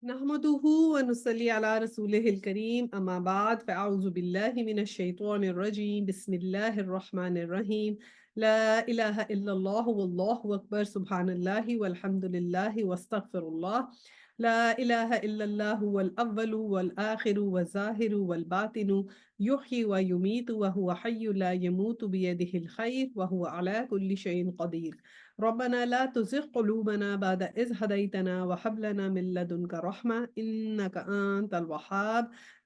نحمده ونصلي على رسوله الكريم أما بعد فأعوذ بالله من الشيطان الرجيم بسم الله الرحمن الرحيم لا إله إلا الله والله أكبر سبحان الله والحمد لله واستغفر الله لا إله إلا الله هو الأول والآخر والظاهر والباطن يحيي ويميت وهو حي لا يموت بيده الخير وهو على كل شيء قدير ربنا لا تزغ قلوبنا بعد إذ هديتنا وهب لنا من لدنك رحمة إنك أنت الوهاب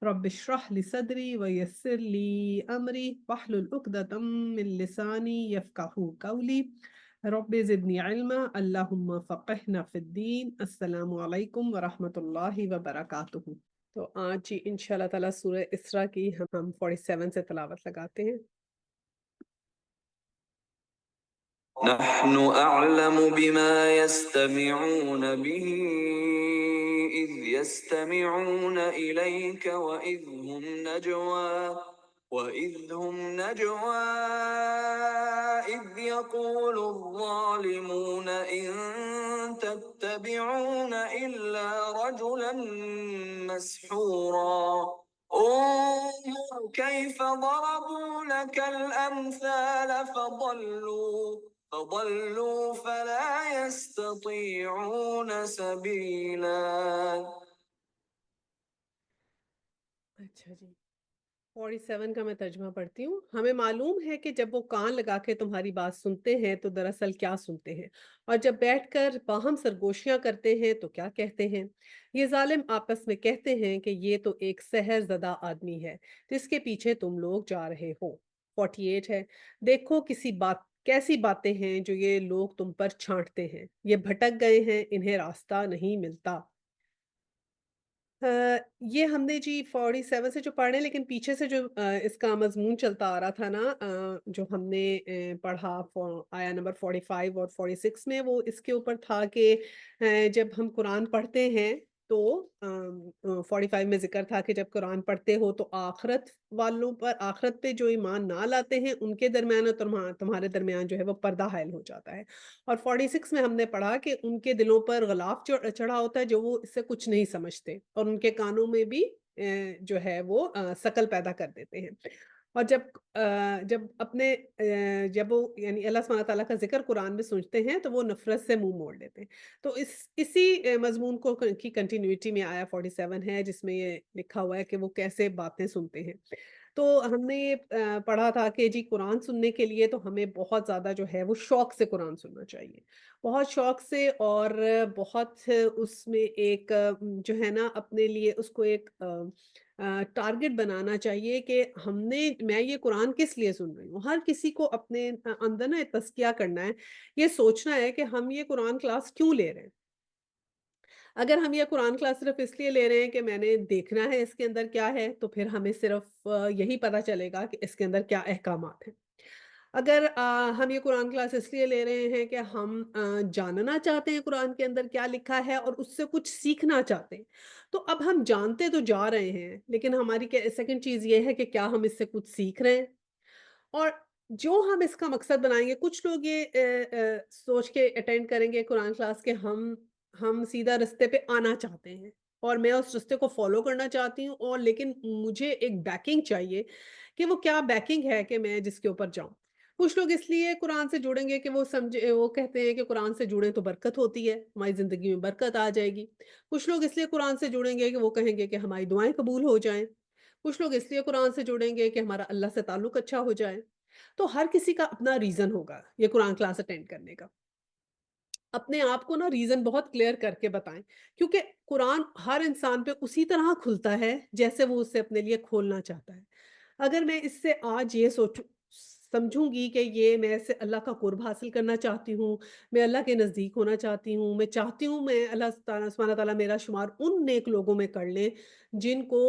رب اشرح لي صدري ويسر لي أمري واحلل عقدة من لساني يفقهوا قولي رب زدني علما اللهم فقهنا في الدين السلام علیکم ورحمۃ اللہ وبرکاتہ۔ تو آج جی انشاءاللہ تعالیٰ سورہ اسراء کی ہم 47 سے تلاوت لگاتے ہیں۔ نحن أعلم بما يستمعون به إذ يستمعون إليك وإذ هم نجوى إذ يقول الظالمون إن تتبعون إلا رجلا مسحورا انظر كيف ضربوا لك الأمثال فضلوا فلا يستطيعون سبيلا۔ اچھا جی 47 کا میں ترجمہ پڑھتی ہوں۔ ہمیں معلوم ہے کہ جب وہ کان لگا کے تمہاری بات سنتے ہیں تو دراصل کیا سنتے ہیں، اور جب بیٹھ کر باہم سرگوشیاں کرتے ہیں تو کیا کہتے ہیں۔ یہ ظالم آپس میں کہتے ہیں کہ یہ تو ایک سحر زدہ آدمی ہے جس کے پیچھے تم لوگ جا رہے ہو۔ 48 ہے، دیکھو کیسی باتیں ہیں جو یہ لوگ تم پر چھانٹتے ہیں، یہ بھٹک گئے ہیں، انہیں راستہ نہیں ملتا۔ یہ ہم نے جی 47 سے جو پڑھ رہے ہیں، لیکن پیچھے سے جو اس کا مضمون چلتا آ رہا تھا نا، جو ہم نے پڑھا آیا نمبر 45 اور 46 میں، وہ اس کے اوپر تھا کہ جب ہم قرآن پڑھتے ہیں تو 45 میں ذکر تھا کہ جب قرآن پڑھتے ہو تو آخرت والوں پر، آخرت پہ جو ایمان نہ لاتے ہیں ان کے درمیان اور تمہارے درمیان جو ہے وہ پردہ حائل ہو جاتا ہے۔ اور 46 میں ہم نے پڑھا کہ ان کے دلوں پر غلاف چڑھا ہوتا ہے جو وہ اس سے کچھ نہیں سمجھتے، اور ان کے کانوں میں بھی جو ہے وہ سقل پیدا کر دیتے ہیں۔ اور جب وہ یعنی اللہ سبحانہ تعالیٰ کا ذکر قرآن میں سنتے ہیں تو وہ نفرت سے منہ موڑ لیتے ہیں۔ تو اسی مضمون کی کنٹینیوٹی میں آیا 47 ہے، جس میں یہ لکھا ہوا ہے کہ وہ کیسے باتیں سنتے ہیں۔ تو ہم نے یہ پڑھا تھا کہ جی قرآن سننے کے لیے تو ہمیں بہت زیادہ جو ہے وہ شوق سے قرآن سننا چاہیے، بہت شوق سے، اور بہت اس میں ایک جو ہے نا اپنے لیے اس کو ایک ٹارگٹ بنانا چاہیے کہ میں یہ قرآن کس لیے سن رہی ہوں۔ ہر کسی کو اپنے اندر نا تزکیہ کرنا ہے، یہ سوچنا ہے کہ ہم یہ قرآن کلاس کیوں لے رہے ہیں۔ اگر ہم یہ قرآن کلاس صرف اس لیے لے رہے ہیں کہ میں نے دیکھنا ہے اس کے اندر کیا ہے، تو پھر ہمیں صرف یہی پتا چلے گا کہ اس کے اندر کیا احکامات ہیں۔ اگر ہم یہ قرآن کلاس اس لیے لے رہے ہیں کہ ہم جاننا چاہتے ہیں قرآن کے اندر کیا لکھا ہے اور اس سے کچھ سیکھنا چاہتے ہیں، تو اب ہم جانتے تو جا رہے ہیں، لیکن ہماری سیکنڈ چیز یہ ہے کہ کیا ہم اس سے کچھ سیکھ رہے ہیں۔ اور جو ہم اس کا مقصد بنائیں گے، کچھ لوگ یہ سوچ کے اٹینڈ کریں گے قرآن کلاس کہ ہم سیدھا رستے پہ آنا چاہتے ہیں اور میں اس رستے کو فالو کرنا چاہتی ہوں، اور لیکن مجھے ایک بیکنگ چاہیے کہ وہ کیا بیکنگ ہے کہ میں جس کے اوپر جاؤں۔ کچھ لوگ اس لیے قرآن سے جڑیں گے کہ وہ کہتے ہیں کہ قرآن سے جڑیں تو برکت ہوتی ہے، ہماری زندگی میں برکت آ جائے گی۔ کچھ لوگ اس لیے قرآن سے جڑیں گے کہ وہ کہیں گے کہ ہماری دعائیں قبول ہو جائیں۔ کچھ لوگ اس لیے قرآن سے جڑیں گے کہ ہمارا اللہ سے تعلق اچھا ہو جائے۔ تو ہر کسی کا اپنا ریزن ہوگا یہ قرآن کلاس اٹینڈ کرنے کا۔ اپنے آپ کو نا ریزن بہت کلیئر کر کے بتائیں، کیونکہ قرآن ہر انسان پہ اسی طرح کھلتا ہے جیسے وہ اسے اپنے لیے کھولنا چاہتا ہے۔ اگر میں اس سے آج یہ سمجھوں گی کہ یہ میں اس سے اللہ کا قرب حاصل کرنا چاہتی ہوں، میں اللہ کے نزدیک ہونا چاہتی ہوں، میں چاہتی ہوں میں اللہ سبحانہ تعالیٰ میرا شمار ان نیک لوگوں میں کر لیں جن کو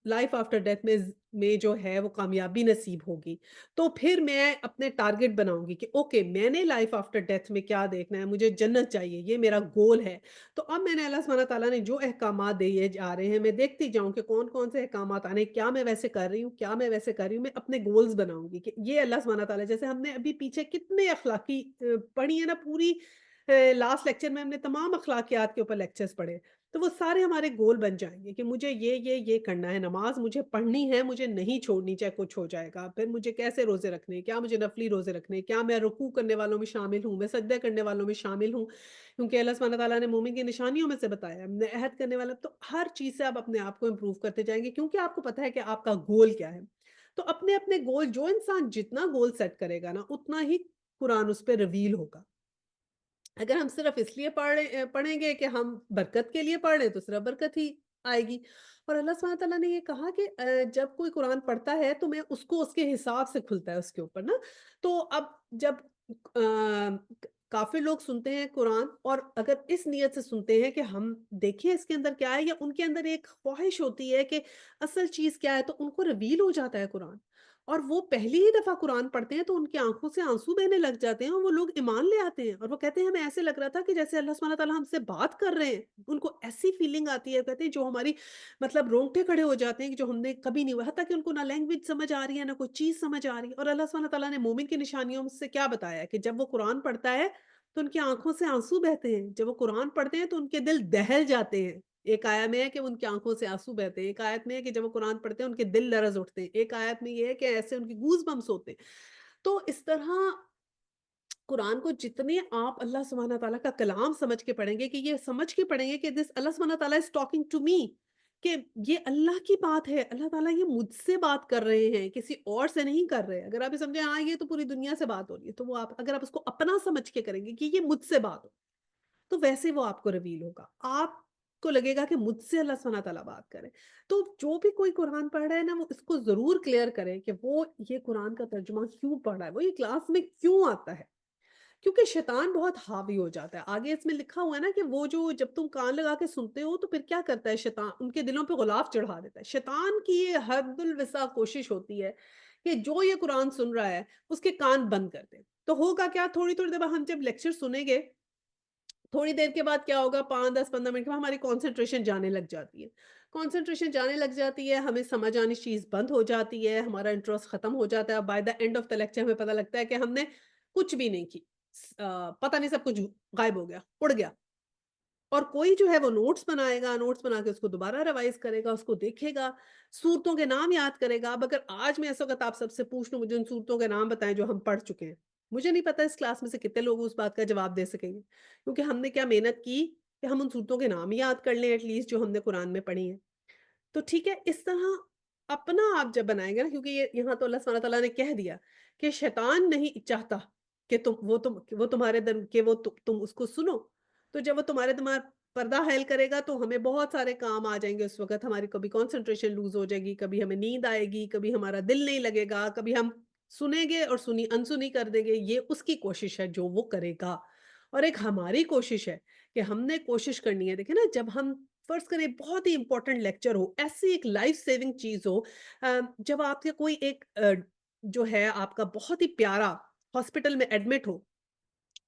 لائف آفٹر ڈیتھ میں جو ہے وہ کامیابی نصیب ہوگی، تو پھر میں اپنے ٹارگٹ بناؤں گی کہ اوکے میں نے لائف آفٹر ڈیتھ میں کیا دیکھنا ہے، مجھے جنت چاہیے، یہ میرا گول ہے۔ تو اب میں نے اللہ سبحانہ تعالیٰ نے جو احکامات دیے جا رہے ہیں میں دیکھتی جاؤں کہ کون کون سے احکامات آنے، کیا میں ویسے کر رہی ہوں، کیا میں ویسے کر رہی ہوں، میں اپنے گولز بناؤں گی کہ یہ اللہ سبحانہ تعالیٰ، جیسے ہم نے ابھی پیچھے کتنے اخلاقی پڑھی ہے نا، پوری لاسٹ لیکچر میں ہم نے تمام اخلاقیات کے اوپر لیکچرز پڑھے، तो वो सारे हमारे गोल बन जाएँगे कि मुझे ये करना है, नमाज़ मुझे पढ़नी है, मुझे नहीं छोड़नी चाहे कुछ हो जाएगा। फिर मुझे कैसे रोज़े रखने हैं, क्या मुझे नफ़ली रोज़े रखने हैं, क्या मैं रुकू करने वालों में शामिल हूँ, मैं सजदे करने वालों में शामिल हूँ, क्योंकि अल्लाह सुब्हानहू व तआला ने मोमिन की निशानियों में से बताया है। मैं अहद करने वाला, तो हर चीज़ से आप अपने आप को इम्प्रूव करते जाएँगे क्योंकि आपको पता है कि आपका गोल क्या है। तो अपने-अपने गोल, जो इंसान जितना गोल सेट करेगा ना, उतना ही कुरान उस पे रिवील होगा। अगर हम सिर्फ इसलिए पढ़ेंगे कि हम बरकत के लिए पढ़ रहे हैं, तो सिर्फ बरकत ही आएगी। और अल्लाह सुब्हानहू व तआला ने ये कहा कि जब कोई कुरान पढ़ता है तो मैं उसको उसके हिसाब से खुलता है उसके ऊपर ना। तो अब जब काफ़ी लोग सुनते हैं कुरान, और अगर इस नियत से सुनते हैं कि हम देखें इसके अंदर क्या है, या उनके अंदर एक ख्वाहिश होती है कि असल चीज़ क्या है, तो उनको रिवील हो जाता है कुरान। और वो पहली ही दफ़ा कुरान पढ़ते हैं तो उनकी आँखों से आँसू बहने लग जाते हैं, और वो लोग ईमान ले आते हैं, और वो कहते हैं हमें ऐसे लग रहा था कि जैसे अल्लाह सुब्हानहू व तआला हमसे बात कर रहे हैं। उनको ऐसी फीलिंग आती है, कहते हैं जो हमारी मतलब रोंगटे खड़े हो जाते हैं, कि जो हमने कभी नहीं हुआ, हत्ता कि उनको ना लैंग्वेज समझ आ रही है, ना कोई चीज़ समझ आ रही है। और अल्लाह सुब्हानहू व तआला ने मोमिन की निशानियों से क्या बताया है कि जब वो कुरान पढ़ता है, तो उनकी आँखों से आँसू बहते हैं। जब वो कुरान पढ़ते हैं तो उनके दिल दहल जाते हैं। एक आया में है कि उनकी आँखों से आँसू बहते हैं, एक आयत में है कि जब वो कुरान पढ़ते हैं उनके दिल लरज़ उठते हैं, एक आयत में ये है कि ऐसे उनकी गूज़बम्प्स होते हैं। तो इस तरह कुरान को जितने आप अल्लाह सुब्हानहू व तआला का कलाम समझ के पढ़ेंगे, कि ये समझ के पढ़ेंगे कि दिस अल्लाह सुब्हानहू व तआला इज़ टॉकिंग टू मी, कि ये अल्लाह की बात है, अल्लाह ताला ये मुझसे बात कर रहे हैं, किसी और से नहीं कर रहे हैं। अगर आप ये समझे हाँ, ये तो पूरी दुनिया से बात हो रही है, तो वो आप अगर आप उसको अपना समझ के करेंगे कि ये मुझसे बात हो, तो वैसे वो आपको रिवील होगा। आपको लगेगा कि मुझसे अल्लाह सुब्हानहू व तआला बात कर रहे हैं। तो जो भी कोई कुरान पढ़ रहा है ना, वो इसको ज़रूर क्लियर करे कि वो ये कुरान का तर्जुमा क्यों पढ़ रहा है, वो ये क्लास में क्यों आता है। क्योंकि शैतान बहुत हावी हो जाता है। आगे इसमें लिखा हुआ है ना कि वो जो जब तुम कान लगा के सुनते हो, तो फिर क्या करता है शैतान, उनके दिलों पे गुलाफ चढ़ा देता है। शैतान की ये हद्दुल विसा कोशिश होती है कि जो ये कुरान सुन रहा है, उसके कान बंद कर दे। तो होगा क्या, थोड़ी-थोड़ी देर बाद हम जब लेक्चर सुनेंगे, थोड़ी देर के बाद क्या होगा, 5, 10, 15 मिनट के बाद हमारी कंसंट्रेशन जाने लग जाती है। कंसंट्रेशन जाने लग जाती है, हमें समझ आनी चीज़ बंद हो जाती है, हमारा इंटरेस्ट खत्म हो जाता है। By the end of the lecture हमें पता लगता है कि हमने कुछ भी नहीं की। पता नहीं सब कुछ गायब हो गया, उड़ गया। और कोई जो है वो नोट्स बनाएगा, नोट्स बना के उसको दोबारा रिवाइज़ करेगा, उसको देखेगा, सूरतों के नाम याद करेगा। अब अगर आज मैं इस वक़्त आप सबसे पूछ लूँ, मुझे उन सूरतों के नाम बताएँ जो हम पढ़ चुके हैं। मुझे नहीं पता इस क्लास में से कितने लोग उस बात का जवाब दे सकेंगे। क्योंकि हमने क्या मेहनत की कि हम उन सूरतों के नाम ही याद कर लें एट लीस्ट, जो हमने कुरान में पढ़ी हैं। तो ठीक है, इस तरह अपना आप जब बनाएँगे ना, क्योंकि ये यहाँ तो अल्लाह सुब्हानहू व तआला ने कह दिया कि शैतान नहीं चाहता कि वो तुम्हारे दम कि वो तुम उसको सुनो। तो जब वो तुम्हारे दिमाग पर्दा हाइल करेगा, तो हमें बहुत सारे काम आ जाएँगे उस वक़्त, हमारी कभी कंसंट्रेशन लूज़ हो जाएगी, कभी हमें नींद आएगी, कभी हमारा दिल नहीं लगेगा, कभी हम सुनेंगे और सुनी अनसुनी कर देंगे। ये उसकी कोशिश है जो वो करेगा, और एक हमारी कोशिश है कि हमने कोशिश करनी है। देखिए ना, जब हम फ़र्ज़ करें बहुत ही इम्पोर्टेंट लेक्चर हो, ऐसी एक लाइफ़ सेविंग चीज़ हो, जब आपके कोई एक जो है आपका बहुत ही प्यारा हॉस्पिटल में एडमिट हो,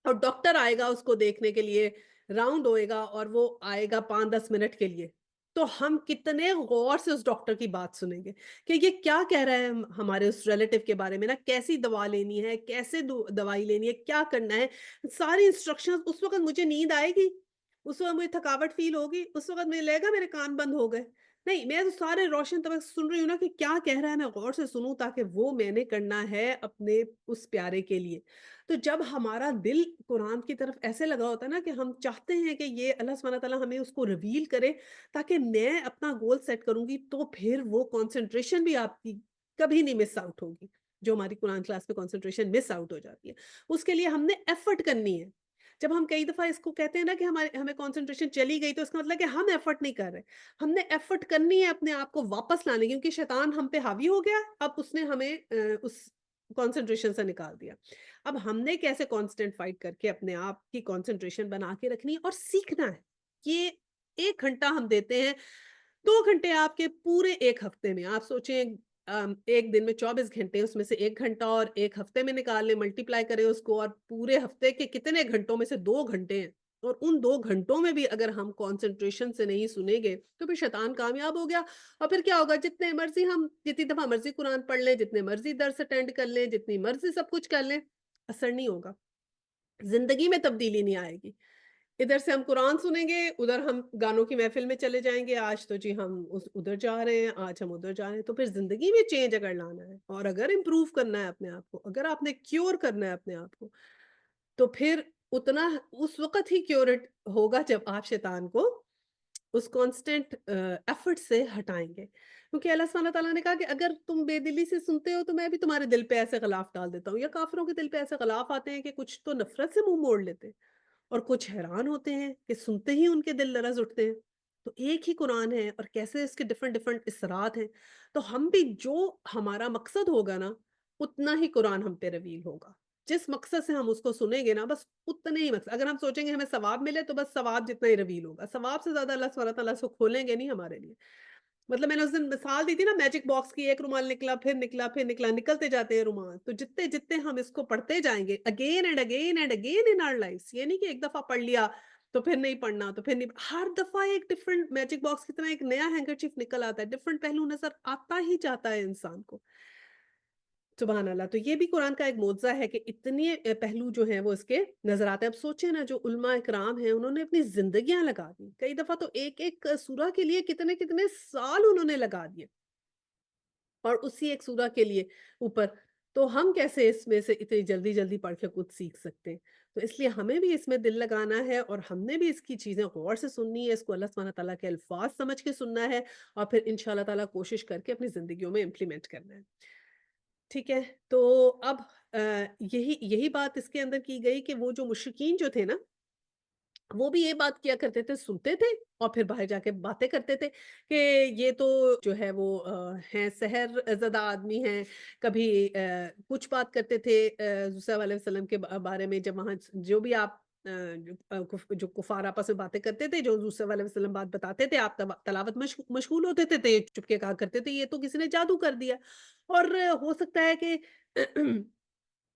और डॉक्टर आएगा उसको देखने के लिए, राउंड होएगा और वो आएगा 5-10 मिनट के लिए। तो हम कितने गौर से उस डॉक्टर की बात सुनेंगे कि ये क्या कह रहा है हमारे उस रिलेटिव के बारे में ना, कैसी दवा लेनी है, कैसे दवाई लेनी है, क्या करना है, सारी इंस्ट्रक्शंस। उस वक़्त मुझे नींद आएगी, उस वक़्त मुझे थकावट फ़ील होगी, उस वक़्त मुझे लगेगा मेरे कान बंद हो गए। नहीं, मैं तो सारे रोशन तब सुन रही हूँ ना कि क्या कह रहा है, मैं गौर से सुनूँ, ताकि वो मैंने करना है अपने उस प्यारे के लिए। तो जब हमारा दिल कुरान की तरफ ऐसे लगा होता है ना, कि हम चाहते हैं कि ये अल्लाह सुब्हानहू व तआला हमें उसको रिवील करे, ताकि मैं अपना गोल सेट करूँगी, तो फिर वो कंसंट्रेशन भी आपकी कभी नहीं मिस आउट होगी। जो हमारी कुरान क्लास में कंसंट्रेशन मिस आउट हो जाती है, उसके लिए हमने एफर्ट करनी है। जब हम कई दफ़ा इसको कहते हैं ना कि हमारे हमें कंसंट्रेशन चली गई, तो इसका मतलब है कि हम एफर्ट नहीं कर रहे। हमने एफर्ट करनी है अपने आप को वापस लाने की, क्योंकि शैतान हम पे हावी हो गया, अब उसने हमें उस कंसंट्रेशन से निकाल दिया। अब हमने कैसे कांस्टेंट फाइट करके अपने आप की कंसंट्रेशन बना के रखनी है और सीखना है। ये 1 घंटा हम देते हैं, 2 घंटे आपके पूरे 1 हफ्ते में। आप सोचें, 1 दिन में 24 घंटे, उसमें से 1 घंटा और 1 हफ्ते में निकाल लें, मल्टीप्लाई करें उसको, और पूरे हफ्ते के कितने घंटों में से 2 घंटे हैं। और उन 2 घंटों में भी अगर हम कंसंट्रेशन से नहीं सुनेंगे, तो फिर शैतान कामयाब हो गया। और फिर क्या होगा, जितने मर्ज़ी हम जितनी दफ़ा मर्ज़ी कुरान पढ़ लें, जितने मर्ज़ी दर्स अटेंड कर लें, जितनी मर्ज़ी सब कुछ कर लें, असर नहीं होगा। ज़िंदगी में तब्दीली नहीं आएगी। इधर से हम कुरान सुनेंगे, उधर हम गानों की महफ़िल में चले जाएँगे, आज तो जी हम उस उधर जा रहे हैं, आज हम उधर जा रहे हैं। तो फिर ज़िंदगी में चेंज अगर लाना है और अगर इम्प्रूव करना है अपने आप को, अगर आपने क्योर करना है अपने आप को, तो फिर उतना उस वक़्त ही क्योर होगा जब आप शैतान को उस कांस्टेंट एफर्ट से हटाएँगे। क्योंकि अल्लाह सुब्हानहू तआला ने कहा कि अगर तुम बेदिली से सुनते हो तो मैं भी तुम्हारे दिल पे ऐसे ग़िलाफ़ डाल देता हूँ, या काफ़िरों के दिल पे ऐसे ग़िलाफ़ आते हैं कि कुछ तो नफ़रत से मुँह मोड़ लेते हैं और कुछ हैरान होते हैं कि सुनते ही उनके दिल लरज़ उठते हैं। तो एक ही कुरान है और कैसे इसके डिफ़रेंट डिफ़रेंट इसरात हैं। तो हम भी जो हमारा मकसद होगा ना, उतना ही कुरान हम पे रिवील होगा। जिस मकसद से हम उसको सुनेंगे ना, बस उतने ही मकसद, अगर हम सोचेंगे हमें सवाब मिले तो बस सवाब जितना ही रिवील होगा। सवाब से ज़्यादा अल्लाह सुब्हानहू तआला उसको खोलेंगे नहीं हमारे लिए। मतलब मैंने उस दिन मिसाल दी थी ना मैजिक बॉक्स की, एक रुमाल निकला, फिर निकला, फिर निकला, निकलते जाते हैं रुमाल। तो जितने-जितने हम इसको पढ़ते जाएँगे again and again and again in our lifes, ये नहीं कि एक दफ़ा पढ़ लिया, तो फिर नहीं पढ़ना, तो फिर नहीं, हर दफ़ा एक डिफरेंट मैजिक बॉक्स की तरह एक नया हैंकरचीफ निकल आता है, डिफरेंट पहलू नज़र आता ही जाता है इंसान को। सुबहान अल्लाह! तो ये भी कुरान का एक मोज़ा है कि इतने पहलू जो हैं वो इसके नज़र आते हैं। अब सोचिए ना, जो उलमा इकराम हैं उन्होंने अपनी ज़िंदगियाँ लगा दी। कई दफ़ा तो एक-एक सूरा के लिए कितने-कितने साल उन्होंने लगा दिए और उसी एक सूरा के लिए ऊपर। तो हम कैसे इसमें से इतनी जल्दी-जल्दी पढ़ के कुछ सीख सकते हैं? तो इसलिए हमें भी इसमें दिल लगाना है और हमने भी इसकी चीज़ें गौर से सुननी है, इसको अल्लाह सुब्हानहू तआला के अल्फ़ाज़ समझ के सुनना है और फिर इंशाअल्लाह ताला कोशिश करके अपनी ज़िंदगियों में इम्प्लीमेंट करना है। ठीक है, तो अब अ, यही यही बात इसके अंदर की गई कि वो जो मुशरिकीन जो थे ना, वो भी ये बात किया करते थे, सुनते थे और फिर बाहर जाके बातें करते थे कि ये तो जो है वो हैं सहर ज़दा आदमी हैं। कभी कुछ बात करते थे सल्लल्लाहु अलैहि वसल्लम के बारे में, जब वहाँ जो भी आप जो कुफ़ार आपस में बातें करते थे, जो सल्लल्लाहु अलैहि वसल्लम बात बताते थे, आप तलावत मशगूल होते थे, तो ये चुपके कहा करते थे, ये तो किसी ने जादू कर दिया। और हो सकता है कि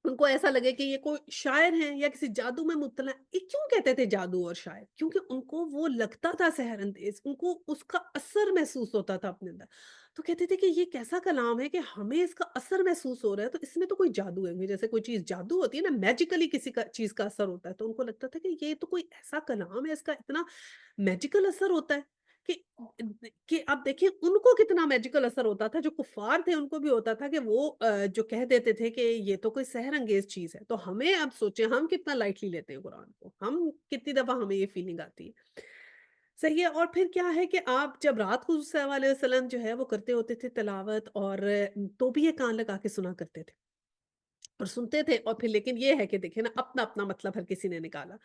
उनको ऐसा लगे कि ये कोई शायर हैं या किसी जादू में मुब्तला हैं। ये क्यों कहते थे जादू और शायर? क्योंकि उनको वो लगता था सेहरअंगेज़, उनको उसका असर महसूस होता था अपने अंदर। तो कहते थे कि ये कैसा कलाम है कि हमें इसका असर महसूस हो रहा है, तो इसमें तो कोई जादू है। जैसे कोई चीज़ जादू होती है ना, मैजिकली किसी का चीज़ का असर होता है, तो उनको लगता था कि ये तो कोई ऐसा कलाम है, इसका इतना मैजिकल असर होता है कि आप देखिए उनको कितना मैजिकल असर होता था, जो कुफ़ार थे उनको भी होता था कि वो जो कह देते थे कि ये तो कोई सेहर अंगेज़ चीज़ है। तो हमें अब सोचिए हम कितना लाइटली लेते हैं कुरान को, हम कितनी दफ़ा हमें ये फीलिंग आती है। सही है। और फिर क्या है कि आप जब रात को सल्लल्लाहु अलैहि वसल्लम जो है वो करते होते थे तिलावत, और तो भी ये कान लगा के सुना करते थे और सुनते थे, और फिर लेकिन ये है कि देखिए ना, अपना-अपना मतलब हर किसी ने निकाला।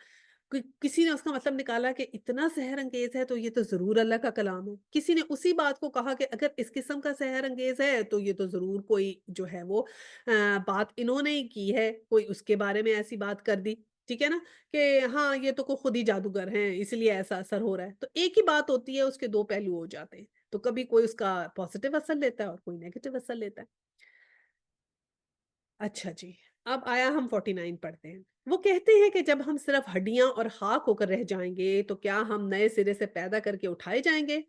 किसी ने उसका मतलब निकाला कि इतना सहर अंगेज़ है तो ये तो ज़रूर अल्लाह का कलाम है। किसी ने उसी बात को कहा कि अगर इस किस्म का सहर अंगेज़ है तो ये तो ज़रूर कोई जो है वो बात इन्होंने ही की है, कोई उसके बारे में ऐसी बात कर दी। ठीक है ना? कि हाँ, ये तो खुद ही जादूगर हैं इसलिए ऐसा असर हो रहा है। तो एक ही बात होती है, उसके 2 पहलू हो जाते हैं। तो कभी कोई उसका पॉज़िटिव असर लेता है और कोई नेगेटिव असर लेता है। अच्छा जी, अब आया हम 49 पढ़ते हैं। वो कहते हैं कि जब हम सिर्फ़ हड्डियाँ और ख़ाक होकर रह जाएँगे, तो क्या हम नए सिरे से पैदा करके उठाए जाएँगे?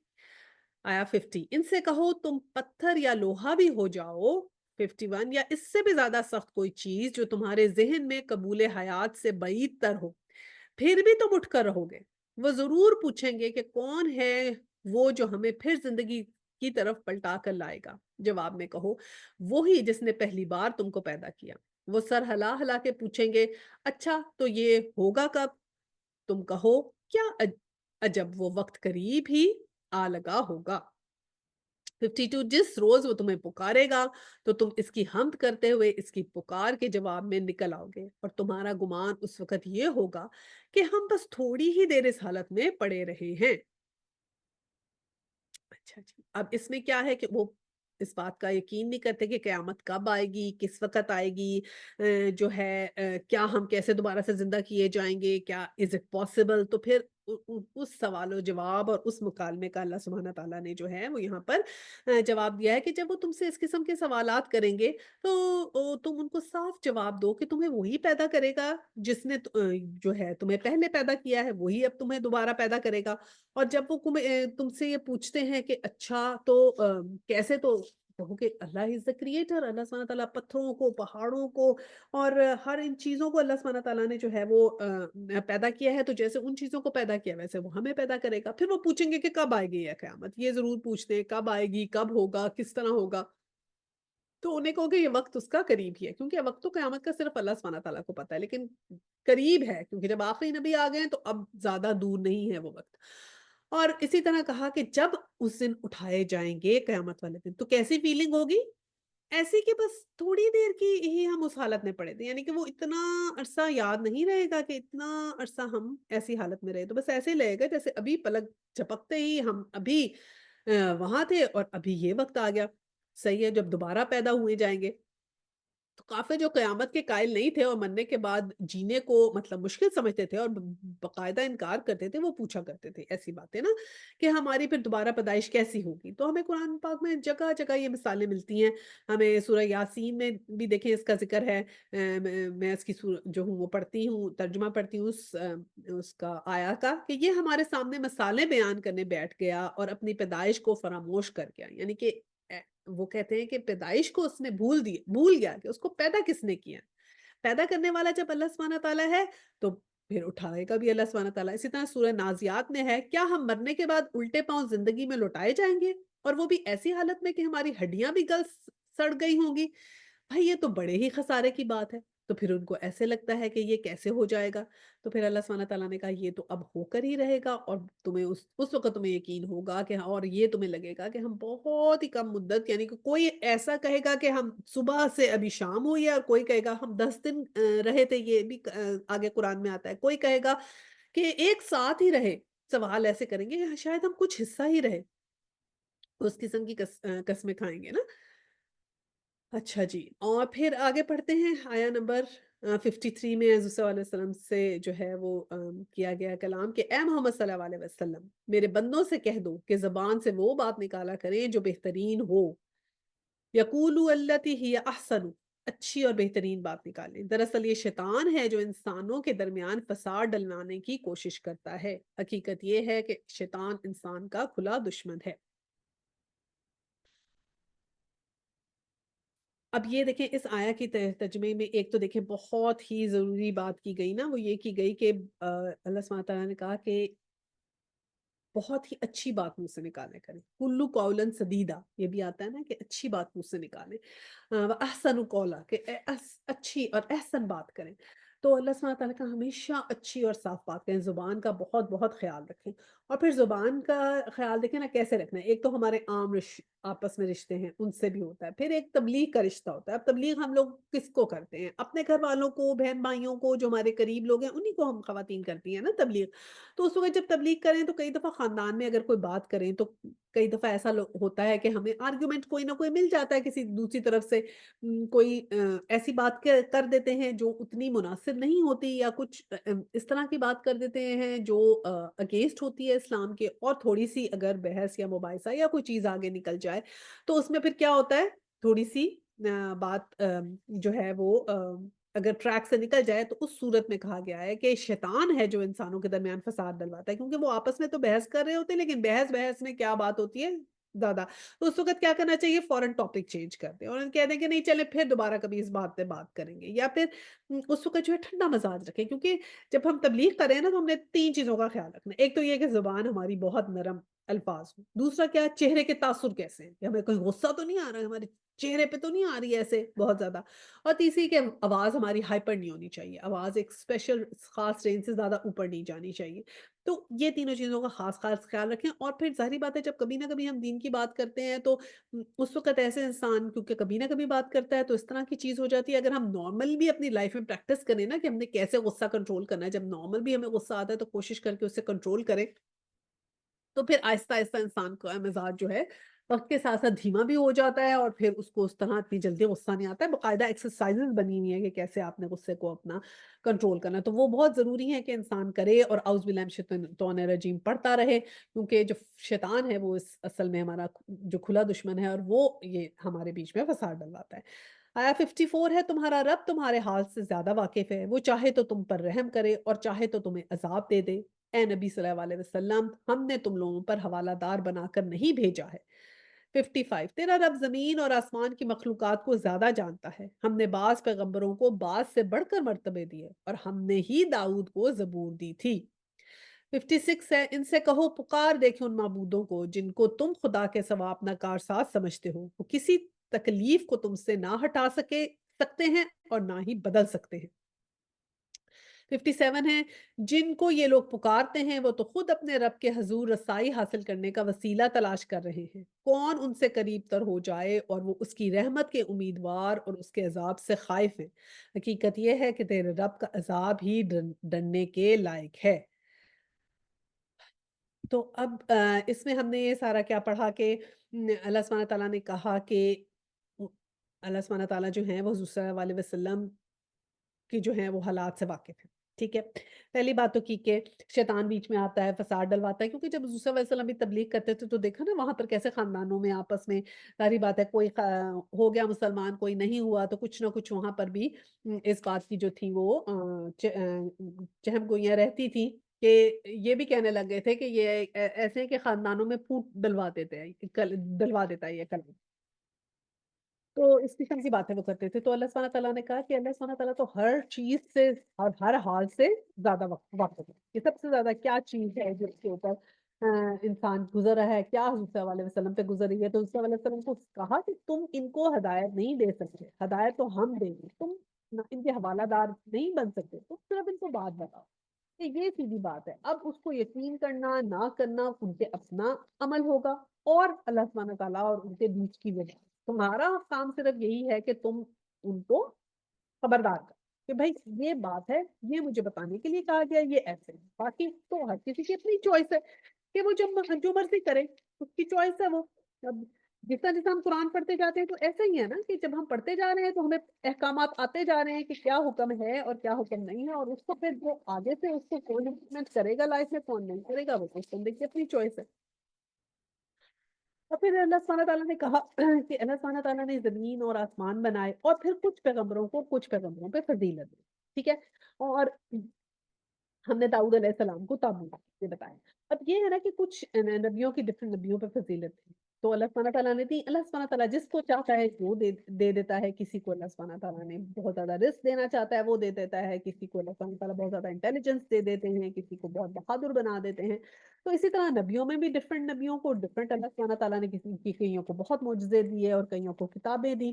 आया 50, इनसे कहो तुम पत्थर या लोहा भी हो जाओ। 51, या इससे भी ज़्यादा सख़्त कोई चीज़ जो तुम्हारे ज़हन में कबूल हयात से बईद तर हो, फिर भी तुम उठकर रहोगे। वो ज़रूर पूछेंगे कि कौन है वो जो हमें फिर ज़िंदगी की तरफ पलटा कर लाएगा? जवाब में कहो, वो ही जिसने पहली बार तुमको पैदा किया। वो सर हिला-हिला के पूछेंगे, अच्छा तो ये होगा कब? तुम कहो, क्या अजब वो वक़्त करीब ही आ लगा होगा। 52, जिस रोज़ वो तुम्हें पुकारेगा, तो तुम इसकी हम्द करते हुए इसकी पुकार के जवाब में निकल आओगे, और तुम्हारा गुमान उस वक़्त ये होगा कि हम बस थोड़ी ही देर इस हालत में पड़े रहे हैं। अच्छा जी। अब इसमें क्या है कि वो इस बात का यकीन नहीं करते कि क़यामत कब आएगी, किस वक़्त आएगी, जो है क्या हम कैसे दोबारा से ज़िंदा किए जाएँगे, क्या इज़ इट पॉसिबल? तो फिर उ उ उस सवाल-ओ-जवाब और उस मुकालमे का अल्लाह सुब्हाना तआला ने जो है वो यहाँ पर जवाब दिया है कि जब वो तुमसे इस किस्म के सवालात करेंगे, तो तुम उनको साफ जवाब दो कि तुम्हें वही पैदा करेगा जिसने जो है तुम्हें पहले पैदा किया है, वही अब तुम्हें दोबारा पैदा करेगा। और जब वो तुमसे ये पूछते हैं कि अच्छा तो कैसे, तो कहो कि अल्लाह इज़ द क्रिएटर, अल्लाह सुब्हानहू तआला पत्थरों को, पहाड़ों को और हर इन चीज़ों को अल्लाह सुब्हानहू तआला ने जो है वो पैदा किया है, तो जैसे उन चीज़ों को पैदा किया वैसे वो हमें पैदा करेगा। फिर वो पूछेंगे कि कब आएगी ये क़यामत? ये ज़रूर पूछते हैं, कब आएगी, कब होगा, किस तरह होगा? तो उन्हें कहोगे ये वक़्त उसका करीब ही है, क्योंकि वक़्त तो क़यामत का सिर्फ़ अल्लाह सुब्हानहू तआला को पता है, लेकिन करीब है, क्योंकि जब आखिरी नबी आ गए हैं तो अब ज़्यादा दूर नहीं है वो वक़्त। और इसी तरह कहा कि जब उस दिन उठाए जाएँगे क़यामत वाले दिन, तो कैसी फ़ीलिंग होगी? ऐसी कि बस थोड़ी देर की ही हम उस हालत में पड़े थे, यानी कि वो इतना अरसा याद नहीं रहेगा कि इतना अरसा हम ऐसी हालत में रहे। तो बस ऐसे ही लगेगा जैसे अभी पलक झपकते ही हम अभी वहाँ थे और अभी ये वक़्त आ गया। सही है, जब दोबारा पैदा हुए जाएँगे, तो काफ़ी जो क़यामत के कायल नहीं थे और मरने के बाद जीने को मतलब मुश्किल समझते थे और ब बाकायदा इनकार करते थे, वो पूछा करते थे ऐसी बातें ना, कि हमारी फिर दोबारा पैदाइश कैसी होगी? तो हमें कुरान पाक में जगह-जगह ये मिसालें मिलती हैं। हमें सूरह यासीन में भी देखें इसका ज़िक्र है। मैं इसकी जो हूँ वो पढ़ती हूँ, तर्जुमा पढ़ती हूँ उसका आया का, कि ये हमारे सामने मिसालें बयान करने बैठ गया और अपनी पैदाइश को फ़रामोश कर गया। यानी कि ए वो कहते हैं कि पैदाइश को उसने भूल गया कि उसको पैदा किसने किया। पैदा करने वाला जब अल्लाह सुब्हानहू तआला है, तो फिर उठाएगा भी अल्लाह सुब्हानहू तआला। इसी तरह सूरह नाज़ियात में है, क्या हम मरने के बाद उल्टे पाँव ज़िंदगी में लौटाए जाएँगे? और वो भी ऐसी हालत में कि हमारी हड्डियाँ भी गल स सड़ गई होंगी। भाई ये तो बड़े ही खसारे की बात है। तो फिर उनको ऐसे लगता है कि ये कैसे हो जाएगा? तो फिर अल्लाह सुब्हानहू तआला ने कहा ये तो अब होकर ही रहेगा और तुम्हें उस वक़्त तुम्हें यकीन होगा कि हाँ, और ये तुम्हें लगेगा कि हम बहुत ही कम मुद्दत, यानी कि कोई ऐसा कहेगा कि हम सुबह से अभी शाम हुई है और कोई कहेगा हम 10 दिन रहे थे, ये भी आगे कुरान में आता है। कोई कहेगा कि एक साथ ही रहे। सवाल ऐसे करेंगे शायद हम कुछ हिस्सा ही रहे। उस किस्म की कस्में खाएँगे ना। अच्छा जी, और फिर आगे पढ़ते हैं आया नंबर 53 में हज़रत सल्लल्लाहु अलैहि वसल्लम से जो है वो किया गया कलाम कि ए मोहम्मद सल्लल्लाहु अलैहि वसल्लम, मेरे बंदों से कह दो कि ज़बान से वो बात निकाला करें जो बेहतरीन हो। यक़ूलु अल्लती हिय अहसनु, अच्छी और बेहतरीन बात निकालें। दरअसल ये शैतान है जो इंसानों के दरमियान फ़साद डलवाने की कोशिश करता है। हकीकत ये है कि शैतान इंसान का खुला दुश्मन है। अब ये देखें इस आया की तर्जुमे में एक तो देखें बहुत ही ज़रूरी बात की गई ना, वो ये की गई कि अल्लाह सुब्हानहू तआला ने कहा कि बहुत ही अच्छी बात मुँह से निकाले करें। कुल्लू कौलन सदीदा, ये भी आता है ना कि अच्छी बात मुँह से निकालें। व अहसनु कौला कि अच्छी और अहसन बात करें। तो अल्लाह सुब्हानहू तआला का हमेशा अच्छी और साफ़ बात करें, ज़ुबान का बहुत-बहुत ख़्याल रखें। और फिर ज़ुबान का ख़्याल देखें ना कैसे रखना है। एक तो हमारे आम आपस में रिश्ते हैं, उनसे भी होता है। फिर एक तबलीग का रिश्ता होता है। अब तबलीग हम लोग किसको करते हैं? अपने घरवालों को, बहन-भाइयों को, जो हमारे करीब लोग हैं, उन्हीं को हम ख़वातीन करती हैं ना तबलीग। तो उस वक़्त जब तबलीग करें तो कई दफ़ा ख़ानदान में अगर कोई बात करें तो कई दफ़ा ऐसा होता है कि हमें आर्गुमेंट कोई ना कोई मिल जाता है किसी दूसरी तरफ से। कोई ऐसी बात कर देते हैं जो उतनी मुनासिब नहीं होती, या कुछ इस तरह की बात कर देते हैं जो अगेंस्ट होती है इस्लाम के, और थोड़ी-सी अगर बहस या मुबाहिसा या कोई चीज़ आगे निकल जाए, तो उसमें फिर क्या होता है, थोड़ी-सी बात जो है वो अगर ट्रैक से निकल जाए, तो उस सूरत में कहा गया है कि शैतान है जो इंसानों के दरमियान फ़साद डलवाता है, क्योंकि वो आपस में तो बहस कर रहे होते हैं, लेकिन बहस-बहस में क्या बात होती है ज़्यादा। तो उस वक़्त क्या करना चाहिए, फ़ौरन टॉपिक चेंज कर दें और उन्हें कह दें कि नहीं चलें फिर दोबारा कभी इस बात पे बात करेंगे, या फिर उस वक़्त जो है ठंडा मिज़ाज रखें, क्योंकि जब हम तबलीग कर रहे हैं ना, तो हमने 3 चीज़ों का ख़्याल रखना है। एक तो ये कि ज़ुबान हमारी बहुत नरम अल्फ़ाज़ हो। दूसरा क्या है, चेहरे के तासुर कैसे हैं, कि हमें कोई गुस्सा तो नहीं आ रहा है, हमारे चेहरे पे तो नहीं आ रही है ऐसे बहुत ज़्यादा। और तीसरी कि आवाज़ हमारी हाइपर नहीं होनी चाहिए, आवाज़ एक स्पेशल ख़ास रेंज से ज़्यादा ऊपर नहीं जानी चाहिए। तो ये तीनों चीज़ों का ख़ास-ख़ास ख़्याल रखें। और फिर ज़ाहिर बात है जब कभी न कभी हम दीन की बात करते हैं, तो उस वक़्त ऐसे इंसान क्योंकि कभी न कभी बात करता है, तो इस तरह की चीज़ हो जाती है। अगर हम नॉर्मल भी अपनी लाइफ़ में प्रैक्टिस करें ना कि हमने कैसे गुस्सा कंट्रोल करना है, जब नॉर्मल भी हमें गुस्सा आता है तो कोशिश करके उसे कंट्रोल करें। तो फिर आहिस्ता-आहिस्ता इंसान का मिज़ाज जो है, वक़्त के साथ-साथ धीमा भी हो जाता है और फिर उसको उस तरह इतनी जल्दी गुस्सा नहीं आता है। बाकायदा एक्सरसाइज़ेज़ बनी हुई हैं कि कैसे आपने गुस्से को अपना कंट्रोल करना है। तो वो बहुत ज़रूरी है कि इंसान करे और औज़ु बिल्लाहि मिनश शैतानिर रजीम पढ़ता रहे, क्योंकि जो शैतान है वो इस असल में हमारा जो खुला दुश्मन है, और वो ये हमारे बीच में फ़साद डलवाता है। आया 54 है, तुम्हारा रब तुम्हारे हाल से ज़्यादा वाकिफ़ है, वो चाहे तो तुम पर रहम करे और चाहे तो तुम्हें अज़ाब दे दे। ए नबी सल्लल्लाहु अलैहि वसल्लम, हमने तुम लोगों पर हवालादार बनाकर नहीं भेजा है। 55 تیرا رب زمین اور آسمان کی مخلوقات کو زیادہ جانتا ہے، ہم نے بعض پیغمبروں کو بعض سے بڑھ کر مرتبے دیے اور ہم نے ہی داؤد کو زبور دی تھی۔ 56 ہے، ان سے کہو پکار دیکھیں ان معبودوں کو جن کو تم خدا کے سوا اپنا کارساز سمجھتے ہو، وہ کسی تکلیف کو تم سے نہ ہٹا سکتے ہیں اور نہ ہی بدل سکتے ہیں۔ 57 ہے، جن کو یہ لوگ پکارتے ہیں وہ تو خود اپنے رب کے حضور رسائی حاصل کرنے کا وسیلہ تلاش کر رہے ہیں، کون ان سے قریب تر ہو جائے اور وہ اس کی رحمت کے امیدوار اور اس کے عذاب سے خائف ہیں۔ حقیقت یہ ہے کہ تیرے رب کا عذاب ہی ڈرنے کے لائق ہے۔ تو اب اس میں ہم نے یہ سارا کیا پڑھا کہ اللہ سبحانہ تعالیٰ نے کہا کہ اللہ سبحانہ تعالیٰ جو ہیں وہ حضور صلی اللہ علیہ وسلم کی جو ہیں وہ حالات سے واقف ہیں، ٹھیک ہے؟ پہلی بات تو کی کہ شیطان بیچ میں آتا ہے، فساد ڈلواتا ہے، کیونکہ جب حضور صلی اللہ علیہ وسلم بھی تبلیغ کرتے تھے تو دیکھا نا وہاں پر کیسے خاندانوں میں آپس میں ظاہری بات ہے کوئی ہو گیا مسلمان کوئی نہیں ہوا تو کچھ نہ کچھ وہاں پر بھی اس بات کی جو تھی وہ چہم گوئیاں رہتی تھیں کہ یہ بھی کہنے لگ گئے تھے کہ یہ ایسے ہیں کہ خاندانوں میں پھوٹ ڈلوا دیتے ہیں ڈلوا دیتا ہے یہ کلمہ۔ تو اس قسم کی باتیں وہ کرتے تھے، تو اللہ سبحانہ تعالیٰ نے کہا کہ اللہ سبحانہ تعالیٰ تو ہر چیز سے اور ہر حال سے زیادہ واقف ہے، کہ سب سے زیادہ کیا چیز ہے جس کے اوپر انسان گزر رہا ہے، کیا حضور صلی اللہ علیہ وسلم پہ گزر رہی ہے، تو حضور صلی اللہ علیہ وسلم کو کہا کہ تم ان کو ہدایت نہیں دے سکتے، ہدایت تو ہم دیں گے، تم ان کے حوالہ دار نہیں بن سکتے، تم صرف ان کو بات بتاؤ۔ کہ یہ سیدھی بات ہے، اب اس کو یقین کرنا نہ کرنا ان کے اپنا عمل ہوگا اور اللہ سبحانہ تعالیٰ اور ان کے بیچ کی وجہ، تمہارا کام صرف یہی ہے کہ تم ان کو خبردار کر کہ بھائی یہ بات ہے، یہ مجھے بتانے کے لیے کہا گیا، یہ ایسے ہے، باقی تو ہر کسی کی اپنی چوائس ہے کہ وہ جو مرضی کرے، اس کی چوائس ہے وہ۔ اب جس طرح جیسا ہم قرآن پڑھتے جاتے ہیں تو ایسا ہی ہے نا کہ جب ہم پڑھتے جا رہے ہیں تو ہمیں احکامات آتے جا رہے ہیں کہ کیا حکم ہے اور کیا حکم نہیں ہے، اور اس کو پھر جو آگے سے اس کو کون امپلیمنٹ کرے گا لائف میں کون نہیں کرے گا وہ تو اس بندے کی اپنی چوائس ہے۔ اور پھر اللہ سبحانہ تعالیٰ نے کہا کہ اللہ سبحانہ تعالیٰ نے زمین اور آسمان بنائے اور پھر کچھ پیغمبروں کو کچھ پیغمبروں پہ فضیلت دی، ٹھیک ہے؟ اور ہم نے داؤد علیہ السلام کو تابوت سے بتایا۔ اب یہ ہے نا کہ کچھ نبیوں کی ڈفرنٹ نبیوں پہ فضیلت تھی تو اللہ سبحانہ تعالیٰ نے دی۔ اللہ سبحانہ تعالیٰ جس کو چاہتا ہے وہ دے دیتا ہے، کسی کو اللہ سبحانہ تعالیٰ نے بہت زیادہ رزق دینا چاہتا ہے وہ دے دیتا ہے، کسی کو اللہ سبحانہ تعالیٰ بہت زیادہ انٹیلیجنس دے دیتے ہیں، کسی کو بہت بہادر بنا دیتے ہیں۔ تو اسی طرح نبیوں میں بھی ڈفرنٹ نبیوں کو ڈفرنٹ اللہ سبحانہ تعالیٰ نے کسی کی کئیوں کو بہت معجزے دیے اور کئیوں کو کتابیں دی۔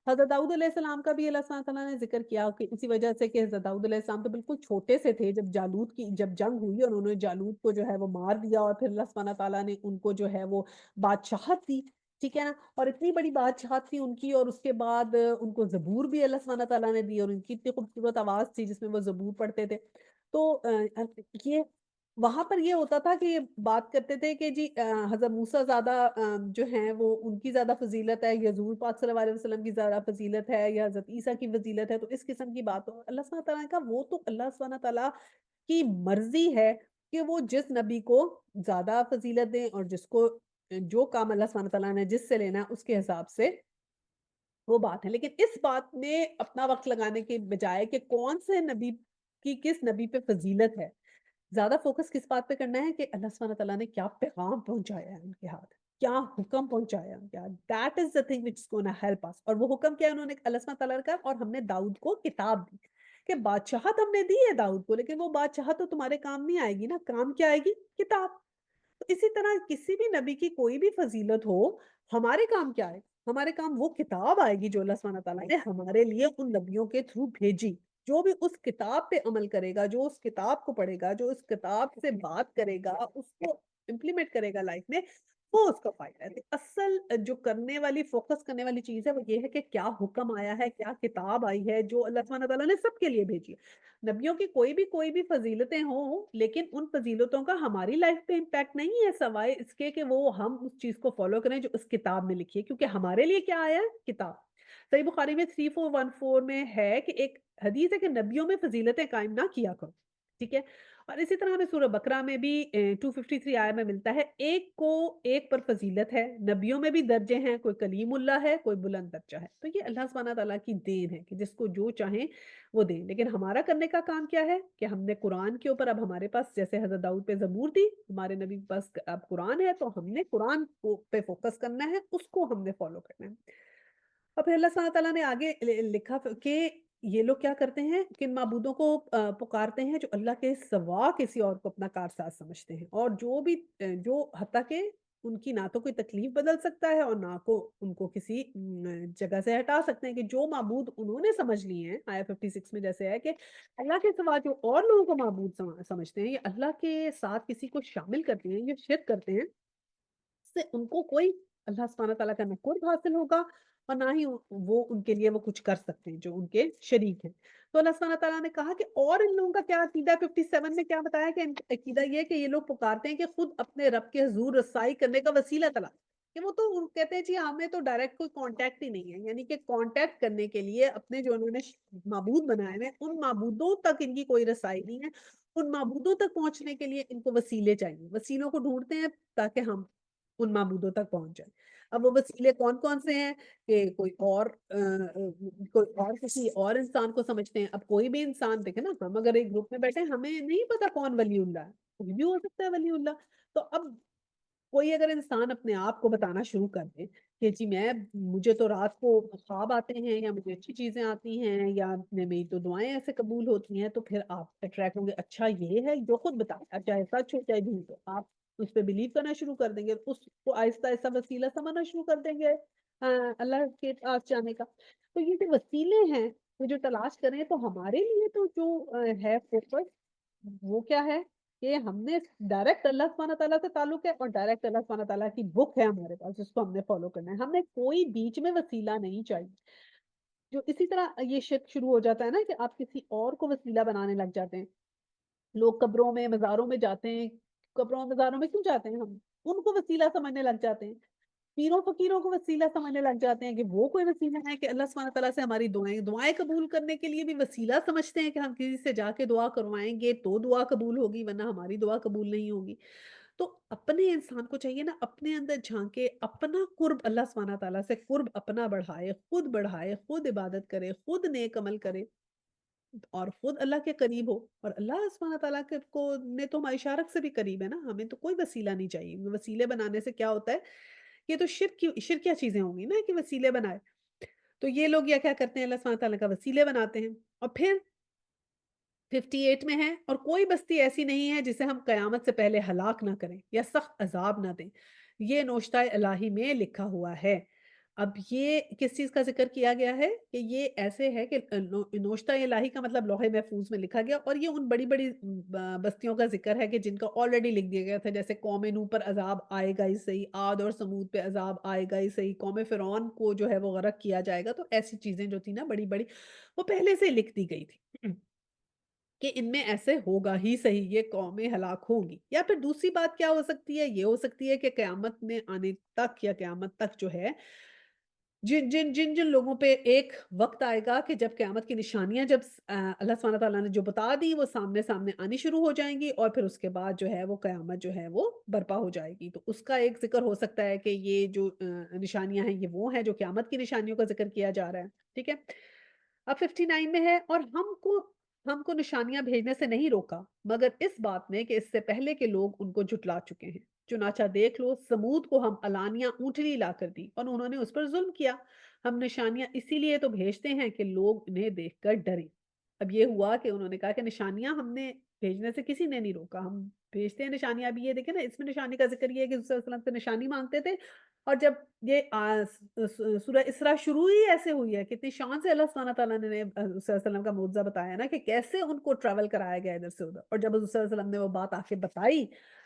حضرت داؤد علیہ السلام کا بھی اللہ سبحانہ تعالیٰ نے ذکر کیا کہ اسی وجہ سے کہ حضرت داؤد علیہ السلام تو بالکل چھوٹے سے تھے جب جنگ ہوئی اور انہوں نے جالوت کو جو ہے وہ مار دیا اور پھر اللہ سبحانہ تعالیٰ نے ان کو جو ہے وہ بادشاہت دی، ٹھیک ہے نا؟ اور اتنی بڑی بادشاہت تھی ان کی، اور اس کے بعد ان کو زبور بھی اللہ سبحانہ تعالیٰ نے دی اور ان کی اتنی خوبصورت آواز تھی جس میں وہ زبور پڑھتے تھے۔ تو یہ وہاں پر یہ ہوتا تھا کہ یہ بات کرتے تھے کہ جی حضرت موسیٰ زیادہ جو ہیں وہ ان کی زیادہ فضیلت ہے یا حضور پاک صلی اللہ علیہ وسلم کی زیادہ فضیلت ہے یا حضرت عیسیٰ کی فضیلت ہے، تو اس قسم کی بات ہو اللہ سبحانہ تعالیٰ نے کہا وہ تو اللہ سبحانہ تعالیٰ کی مرضی ہے کہ وہ جس نبی کو زیادہ فضیلت دیں اور جس کو جو کام اللہ سبحانہ تعالیٰ نے جس سے لینا ہے اس کے حساب سے وہ بات ہے۔ لیکن اس بات میں اپنا وقت لگانے کے بجائے کہ کون سے نبی کی کس نبی پہ فضیلت ہے، زیادہ فوکس کس بات پہ کرنا ہے کہ اللہ سبحانہ تعالیٰ نے کیا پیغام پہنچایا ہے ان کے ہاتھ، کیا حکم پہنچایا ہے ان کے ہاتھ، that is the thing which is gonna help us. اور وہ حکم کیا ہے، انہوں نے اللہ سبحانہ تعالیٰ نے کہا اور ہم نے داؤد کو کتاب دی کہ بادشاہت ہم نے دی ہے داؤد کو، لیکن وہ بادشاہت تو تمہارے کام نہیں آئے گی نا، کام کیا آئے گی؟ کتاب۔ تو اسی طرح کسی بھی نبی کی کوئی بھی فضیلت ہو، ہمارے کام کیا ہے؟ ہمارے کام وہ کتاب آئے گی جو اللہ سبحانہ تعالیٰ نے ہمارے لیے ان نبیوں کے تھرو بھیجی۔ جو بھی اس کتاب پہ عمل کرے گا، جو اس کتاب کو پڑھے گا، جو اس کتاب سے بات کرے گا، اس کو امپلیمنٹ کرے گا لائف میں، وہ اس کا فائدہ ہے۔ تو اصل جو کرنے والی فوکس کرنے والی چیز ہے وہ یہ ہے کہ کیا حکم آیا ہے، کیا کتاب آئی ہے جو اللہ سبحانہ تعالیٰ نے سب کے لیے بھیجی ہے۔ نبیوں کی کوئی بھی فضیلتیں ہوں لیکن ان فضیلتوں کا ہماری لائف پہ امپیکٹ نہیں ہے سوائے اس کے کہ وہ ہم اس چیز کو فالو کریں جو اس کتاب میں لکھی ہے، کیونکہ ہمارے لیے کیا آیا ہے؟ کتاب۔ صحیح بخاری میں 3414 میں ہے کہ ایک حدیث ہے کہ نبیوں میں فضیلتیں قائم نہ کیا کرو، ٹھیک ہے؟ اور इसी तरह हमें सूरह बकरा में भी 253 आयत में मिलता है, एक को एक पर फ़ज़ीलत है, नबियों में भी दर्जे हैं, कोई कलीमुल्लाह है, कोई बुलंद दर्जा है। तो ये अल्लाह सुब्हानहू व तआला की देन है कि जिसको जो चाहें वो दें। लेकिन हमारा करने का काम क्या है कि हमने कुरान के ऊपर, अब हमारे पास जैसे हज़रत दाऊद पे ज़बूर थी, हमारे नबी के पास अब कुरान है, तो हमने कुरान को पे फ़ोकस करना है, उसको हमने फ़ॉलो करना है। और फिर अल्लाह सुब्हानहू व तआला ने आगे लिखा कि ये लोग क्या करते हैं, किन माबूदों को पुकारते हैं जो अल्लाह के सिवा किसी और को अपना कारसाज़ समझते हैं, और जो भी जो हत्ता के उनकी ना तो कोई तकलीफ बदल सकता है और ना को उनको किसी जगह से हटा सकते हैं, कि जो माबूद उन्होंने समझ लिए हैं, आया 56 में जैसे है कि अल्लाह के सिवा जो और लोगों को माबूद समझते हैं, ये अल्लाह के साथ किसी को शामिल करते हैं, ये शिर्क करते हैं, से उनको कोई अल्लाह सुब्हानहू व तआला का ना कुर्ब हासिल होगा और ना ही वो उनके लिए वो कुछ कर सकते हैं जो उनके शरीक हैं। तो अल्लाह सुब्हानहू व तआला ने कहा कि और इन लोगों का क्या अकीदा है, 57 में क्या बताया कि इनका अकीदा ये है कि ये लोग पुकारते हैं कि खुद अपने रब के हुज़ूर रसाई करने का वसीला तलाश, कि वो तो कहते हैं जी हमें तो डायरेक्ट कोई कॉन्टैक्ट ही नहीं है। यानी कि कॉन्टैक्ट करने के लिए अपने जो उन्होंने माबूद बनाए हुए हैं, उन माबूदों तक इनकी कोई रसाई नहीं है। उन माबूदों तक पहुँचने के लिए इनको वसीले चाहिए। वसीलों को ढूँढते हैं ताकि हम उन माबूदों तक पहुँच जाएँ। अब वो वसीले कौन-कौन से हैं कि कोई और किसी और इंसान को समझते हैं। अब कोई भी इंसान देखें ना, हम अगर एक ग्रुप में बैठे हैं, हमें नहीं पता कौन वलीउल्लाह है, कोई भी हो सकता है वलीउल्लाह। तो अब कोई अगर इंसान अपने आप को बताना शुरू कर दे कि जी मुझे तो रात को ख्वाब आते हैं या मुझे अच्छी चीज़ें आती हैं या मेरी तो दुआएँ ऐसे कबूल होती हैं, तो फिर आप अट्रैक्ट होंगे, अच्छा ये है जो खुद बताया, चाहे सच हो चाहे झूठ हो, आप उस पे बिलीव करना शुरू कर देंगे, उसको आहिस्ता-आहिस्ता वसीला समझना शुरू कर देंगे अल्लाह के पास जाने का। तो ये जो वसीले हैं, ये जो तलाश करें, तो हमारे लिए तो जो है फोकस, वो क्या है कि हमने डायरेक्ट अल्लाह सुब्हानहू तआला से ताल्लुक है और डायरेक्ट अल्लाह सुब्हानहू तआला की बुक है हमारे पास, जिसको हमने फॉलो करना है। हमें कोई बीच में वसीला नहीं चाहिए। जो इसी तरह ये शिर्क शुरू हो जाता है ना कि आप किसी और को वसीला बनाने लग जाते हैं। लोग कब्रों में, मज़ारों में जाते हैं, कब्रों, मज़ारों में क्यों जाते हैं हम? उनको वसीला समझने लग जाते हैं। पीरों-फ़कीरों को वसीला समझने लग जाते हैं कि वो कोई वसीला है कि अल्लाह सुब्हानहू तआला से हमारी दुआएँ दुआएँ कबूल करने के लिए भी वसीला समझते हैं कि हम किसी से जाके दुआ करवाएँगे तो दुआ कबूल होगी, वरना हमारी दुआ कबूल नहीं होगी। तो अपने इंसान को चाहिए ना, अपने अंदर झाँके, अपना कुर्ब अल्लाह सुब्हानहू तआला से कुर्ब अपना बढ़ाए, खुद इबादत करे, खुद नेक अमल करे और खुद अल्लाह के करीब हो। और अल्लाह सुब्हानहू तआला के को ने तो हमारी शारक से भी करीब है ना, हमें तो कोई वसीला नहीं चाहिए। वसीले बनाने से क्या होता है, ये तो शिर्किया चीज़ें होंगी ना कि वसीले बनाए। तो ये लोग या क्या करते हैं, अल्लाह सुब्हानहू तआला का वसीले बनाते हैं। और फिर 58 में है, और कोई बस्ती ऐसी नहीं है जिसे हम कयामत से पहले हलाक ना करें या सख्त अजाब ना दें। ये नोश्ता इलाही में लिखा हुआ है। अब ये किस चीज़ का ज़िक्र किया गया है कि ये ऐसे है कि नोश्ता इलाही का मतलब लौहे महफूज में लिखा गया, और ये उन बड़ी-बड़ी बस्तियों का ज़िक्र है कि जिनका ऑलरेडी लिख दिया गया था, जैसे कौम नूह पर अजाब आएगा ही सही, आद और समूद पे अजाब आएगा ही सही, कौम फिरौन को जो है वो गरक किया जाएगा। तो ऐसी चीज़ें जो थी ना बड़ी-बड़ी, वो पहले से लिख दी गई थी। कि इनमें ऐसे होगा ही सही, ये कौमें हलाक होंगी। या फिर दूसरी बात क्या हो सकती है, ये हो सकती है कि क़यामत में आने तक या क़यामत तक जो है, जिन लोगों पे एक वक़्त आएगा कि जब क़यामत की निशानियाँ जब अल्लाह सुब्हानहू तआला ने जो बता दी वो सामने-सामने आनी शुरू हो जाएँगी, और फिर उसके बाद जो है वो क़यामत जो है वो बर्पा हो जाएगी। तो उसका एक ज़िक्र हो सकता है कि ये जो निशानियाँ हैं, ये वो हैं जो क़यामत की निशानियों का ज़िक्र किया जा रहा है। ठीक है? अब 59 में है, और हमको निशानियाँ भेजने से नहीं रोका, मगर इस बात ने कि इससे पहले के लोग उनको झुठला चुके हैं। चुनाचा देख लो, समूद को हम अलानियाँ ऊँटनी लाकर दी और उन्होंने उस पर ज़ुल्म किया। हम निशानियाँ इसीलिए तो भेजते हैं कि लोग इन्हें देखकर डरें। अब ये हुआ कि उन्होंने कहा कि निशानियाँ हमने भेजने से किसी ने नहीं रोका, हम भेजते हैं निशानियाँ। अभी ये देखें ना, इसमें निशानी का ज़िक्र ये है कि रसूल सल्लल्लाहु अलैहि वसल्लम से निशानी माँगते थे, और जब ये सूरह इसरा शुरू ही ऐसे हुई है, कितनी शान से अल्लाह सुब्हानहू तआला ने वसल्लम का मौजज़ा बताया ना कि कैसे उनको ट्रैवल कराया गया इधर से उधर। और जब रसूल वसल्लम ने वो बात आके बताई,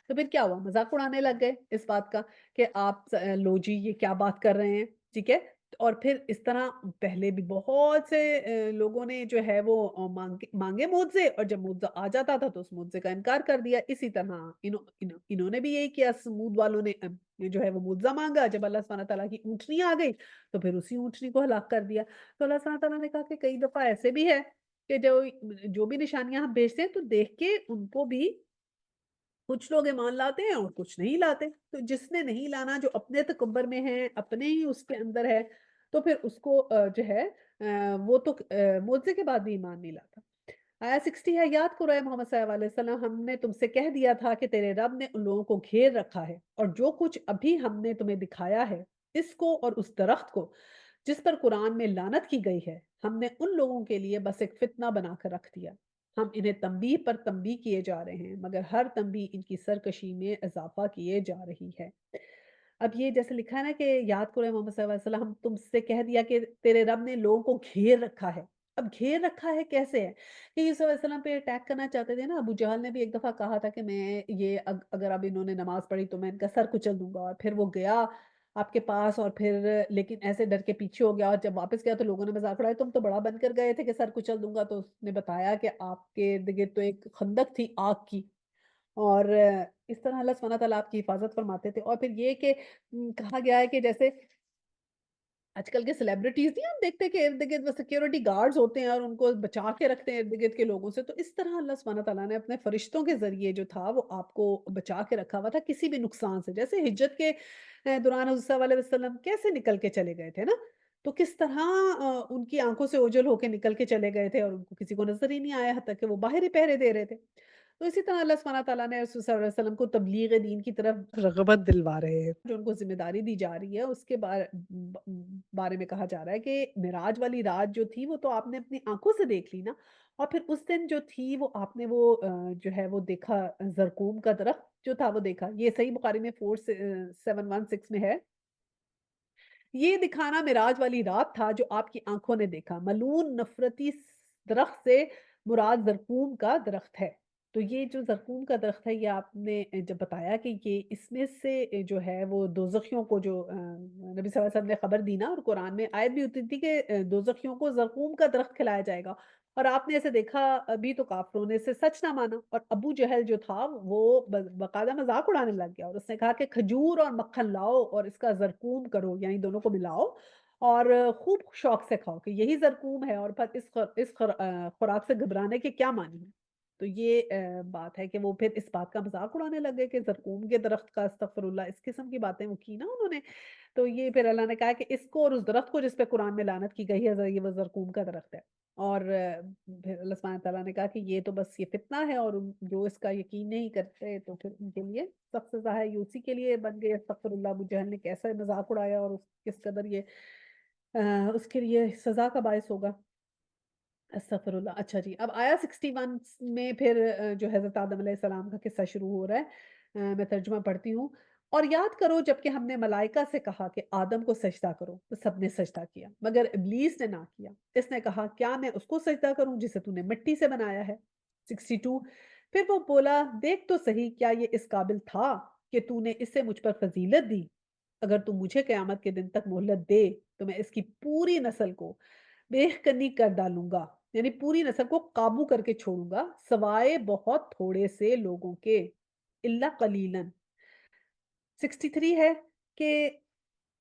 तो फिर क्या हुआ, मज़ाक उड़ाने लग गए इस बात का कि आप लो जी ये क्या बात कर रहे हैं, ठीक है? और फिर इस तरह पहले भी बहुत से लोगों ने जो है वो माँगे मुआवज़े, और जब मुआवज़ा आ जाता था तो उस मुआवज़े का इनकार कर दिया। इसी तरह इन्होंने भी यही किया, समूद वालों ने ये जो है वो मुआवज़ा माँगा, जब अल्लाह सुब्हानहू तआला की ऊँटनी आ गई, तो फिर उसी ऊँटनी को हलाक कर दिया। तो अल्लाह सुब्हानहू तआला ने कहा कि कई दफ़ा ऐसे भी है کہ जो जो भी निशानियाँ हम भेजते हैं तो देख के उनको भी कुछ लोग ईमान लाते हैं और कुछ नहीं लाते। तो जिसने नहीं लाना, जो अपने तकब्बर में है, अपने ही उसके अंदर है, तो फिर उसको जो है वो तो मुआवज़े के बाद भी ईमान नहीं लाता। आया 60 है, याद करो ऐ मोहम्मद सल्लल्लाहु अलैहि वसल्लम, हमने तुमसे कह दिया था कि तेरे रब ने उन लोगों को घेर रखा है और जो कुछ अभी हमने तुम्हें दिखाया है, इसको और उस दरख्त को जिस पर कुरान में लानत की गई है, हमने उन लोगों के लिए बस एक फितना बनाकर रख दिया। हम इन्हें तंबीह पर तंबीह किए जा रहे हैं, मगर हर तंबीह इनकी सरकशी में इज़ाफ़ा किए जा रही है। अब ये जैसे लिखा है ना कि याद करो मोहम्मद सल्लल्लाहु अलैहि वसल्लम, हम तुमसे कह दिया कि तेरे रब ने लोगों को घेर रखा है। अब घेर रखा है कैसे है? कि यूसुफ अलैहि सल्लम पे अटैक करना चाहते थे ना, अबू जहल ने भी एक दफ़ा कहा था कि मैं ये अगर अब इन्होंने नमाज़ पढ़ी तो मैं इनका सर कुचल दूँगा, और फिर वो गया आपके पास और फिर लेकिन ऐसे डर के पीछे हो गया, और जब वापस गया तो लोगों ने मज़ाक उड़ाया, तुम तो बड़ा बनकर गए थे कि सर कुचल दूँगा। तो उसने बताया कि आपके इर्द-गिर्द तो एक खंदक थी आग की, और इस तरह अल्लाह सुब्हानहू व तआला आपकी हिफ़ाज़त फरमाते थे। और फिर ये कि कहा गया है कि जैसे आजकल के सेलिब्रिटीज़ नहीं हम देखते हैं कि इर्द-गिर्द वो सिक्योरिटी गार्ड्स होते हैं और उनको बचा के रखते हैं इर्द-गिर्द के लोगों से। तो इस तरह अल्लाह सुब्हानहू व तआला ने अपने फरिश्तों के ज़रिए जो था वो आपको बचा के रखा हुआ था किसी भी नुकसान से। जैसे हिज्जत के दौरान हुज़ूर सल्लल्लाहु अलैहि वसल्लम कैसे निकल के चले गए थे ना? तो किस तरह उनकी आँखों से ओझल होके निकल के चले गए थे और उनको किसी को नज़र ही नहीं आया, हत्ता कि वो बाहर ही पहरे दे रहे थे। तो इसी तरह अल्लाह सुब्हानहू व तआला ने रसूल सल्लल्लाहु अलैहि वसल्लम को तब्लीग दीन की तरफ रग़बत दिलवा रहे हैं। जो उनको ज़िम्मेदारी दी जा रही है उसके बारे में कहा जा रहा है कि मिराज वाली रात जो थी वो तो आपने अपनी आँखों से देख ली ना, और फिर उस दिन जो थी वो आपने वो जो है वो देखा, ज़रक़ूम का दरख़्त जो था वो देखा। ये सही बुखारी में 4716 में है। ये दिखाना मिराज वाली रात था जो आपकी आँखों ने देखा। मलून नफ़रती दरख़्त से मुराद ज़रक़ूम का दरख़्त है। तो ये जो ज़रक़ूम का दरख़्त है ये आपने जब बताया कि ये इसमें से जो है वो दोज़खियों को जो नबी सल्लल्लाहु अलैहि वसल्लम ने ख़बर दी ना, और कुरान में आयत भी उतरी थी कि दोज़खियों को ज़रक़ूम का दरख़्त खिलाया जाएगा। और आपने ऐसे देखा अभी तो काफ़िरों ने इसे सच ना माना, और अबू जहल जो था वो बाकायदा मज़ाक उड़ाने लग गया और उसने कहा कि खजूर और मक्खन लाओ और इसका ज़रक़ूम करो, यानी दोनों को मिलाओ और खूब शौक से खाओ कि यही ज़रक़ूम है, और फिर इस खुराक से घबराने के क्या मानी है। तो ये बात है कि वो फिर इस बात का मज़ाक उड़ाने लग गए कि ज़रक़ूम के दरख़्त का अस्तग़फ़िरुल्लाह, इस किस्म की बातें वो की ना उन्होंने। तो ये फिर अल्लाह ने कहा कि इसको और उस दरख़्त को जिस पे कुरान में लानत की गई है, ये वो ज़रक़ूम का दरख़्त है। और फिर अल्लाह सुब्हानहू व तआला ने कहा कि ये तो बस ये फ़ितना है, और जो इसका यकीन नहीं करते तो फिर उनके लिए सख्त सज़ा है। ये उसी के लिए बन गए अस्तग़फ़िरुल्लाह, अबू जहल ने कैसा मज़ाक उड़ाया और किस कदर ये उसके लिए सज़ा का बायस होगा। अस्तग़फ़िरुल्लाह। अच्छा जी, अब आया 61 में फिर जो हज़रत आदम अलैहिस्सलाम का किस्सा शुरू हो रहा है। मैं तर्जुमा पढ़ती हूँ। और याद करो जबकि हमने मलाइका से कहा कि आदम को सजदा करो, तो सबने सजदा किया, मगर इब्लीस ने ना किया। इसने कहा, क्या मैं उसको सजदा करूँ जिसे तूने मिट्टी से बनाया है? 62, फिर वो बोला, देख तो सही क्या ये इस काबिल था कि तूने इससे मुझ पर फ़ज़ीलत दी? अगर तू मुझे क़यामत के दिन तक मोहलत दे, तो मैं इसकी पूरी नस्ल को बेख़नी कर डालूँगा, यानी पूरी नस्ल को काबू करके छोड़ूँगा, सवाए बहुत थोड़े से लोगों के, इल्ला क़लीलन। 63 है कि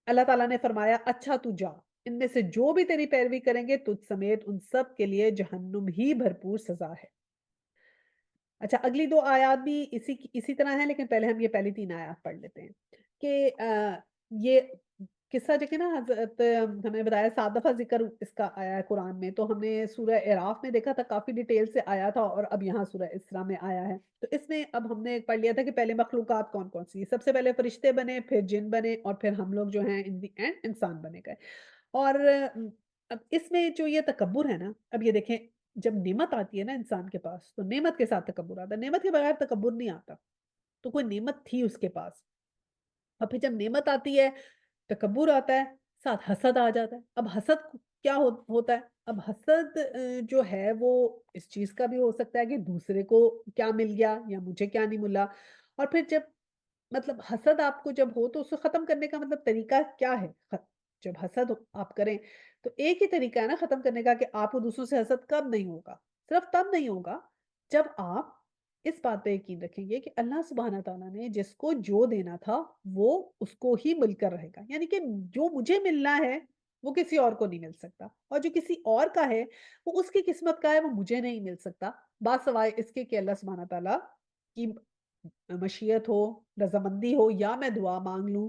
अल्लाह ताला ने फरमाया, अच्छा तू जा, इनमें से जो भी तेरी पैरवी करेंगे तुझ समेत उन सब के लिए जहन्नुम ही भरपूर सज़ा है। अच्छा, अगली 2 आयत भी इसी तरह है, लेकिन पहले हम ये पहली 3 आयत पढ़ लेते हैं कि ये किस्सा जो कि ना हज़रत हमें बताया 7 दफ़ा ज़िक्र इसका आया है कुरान में, तो हमने सूरह एराफ में देखा था काफ़ी डिटेल से आया था, और अब यहाँ सूरह इसरा में आया है। तो इसमें अब हमने पढ़ लिया था कि पहले मखलूक़ात कौन-कौन सी है। सबसे पहले फ़रिश्ते बने, फिर जिन बने, और फिर हम लोग जो हैं इन द एंड इंसान बने गए। और अब इसमें जो ये तकब्बुर है ना, अब ये देखें, जब नेमत आती है ना इंसान के पास, तो नेमत के साथ तकब्बुर आता है, नेमत के बगैर तकब्बुर नहीं आता। तो कोई नेमत थी उसके पास, और फिर जब नेमत आती है, तकब्बुर आता है, साथ हसद आ जाता है। अब हसद क्या होता है? अब हसद जो है वो इस चीज़ का भी हो सकता है कि दूसरे को क्या मिल गया या मुझे क्या नहीं मिला। और फिर जब मतलब हसद आपको जब हो तो उसको ख़त्म करने का मतलब तरीका क्या है? जब हसद आप करें तो एक ही तरीका है ना ख़त्म करने का, कि आपको दूसरों से हसद कब नहीं होगा? सिर्फ़ तब नहीं होगा जब आप इस बात पे यकीन रखेंगे कि अल्लाह सुब्हाना तआला ने जिसको जो देना था वो उसको ही मिलकर रहेगा। यानी कि जो मुझे मिलना है وہ کسی اور کو نہیں مل سکتا، اور جو کسی اور کا ہے وہ اس کی قسمت کا ہے، وہ مجھے نہیں مل سکتا، بسوائے اس کے کہ اللہ سبحانہ تعالیٰ کی مشیت ہو، رضامندی ہو، یا میں دعا مانگ لوں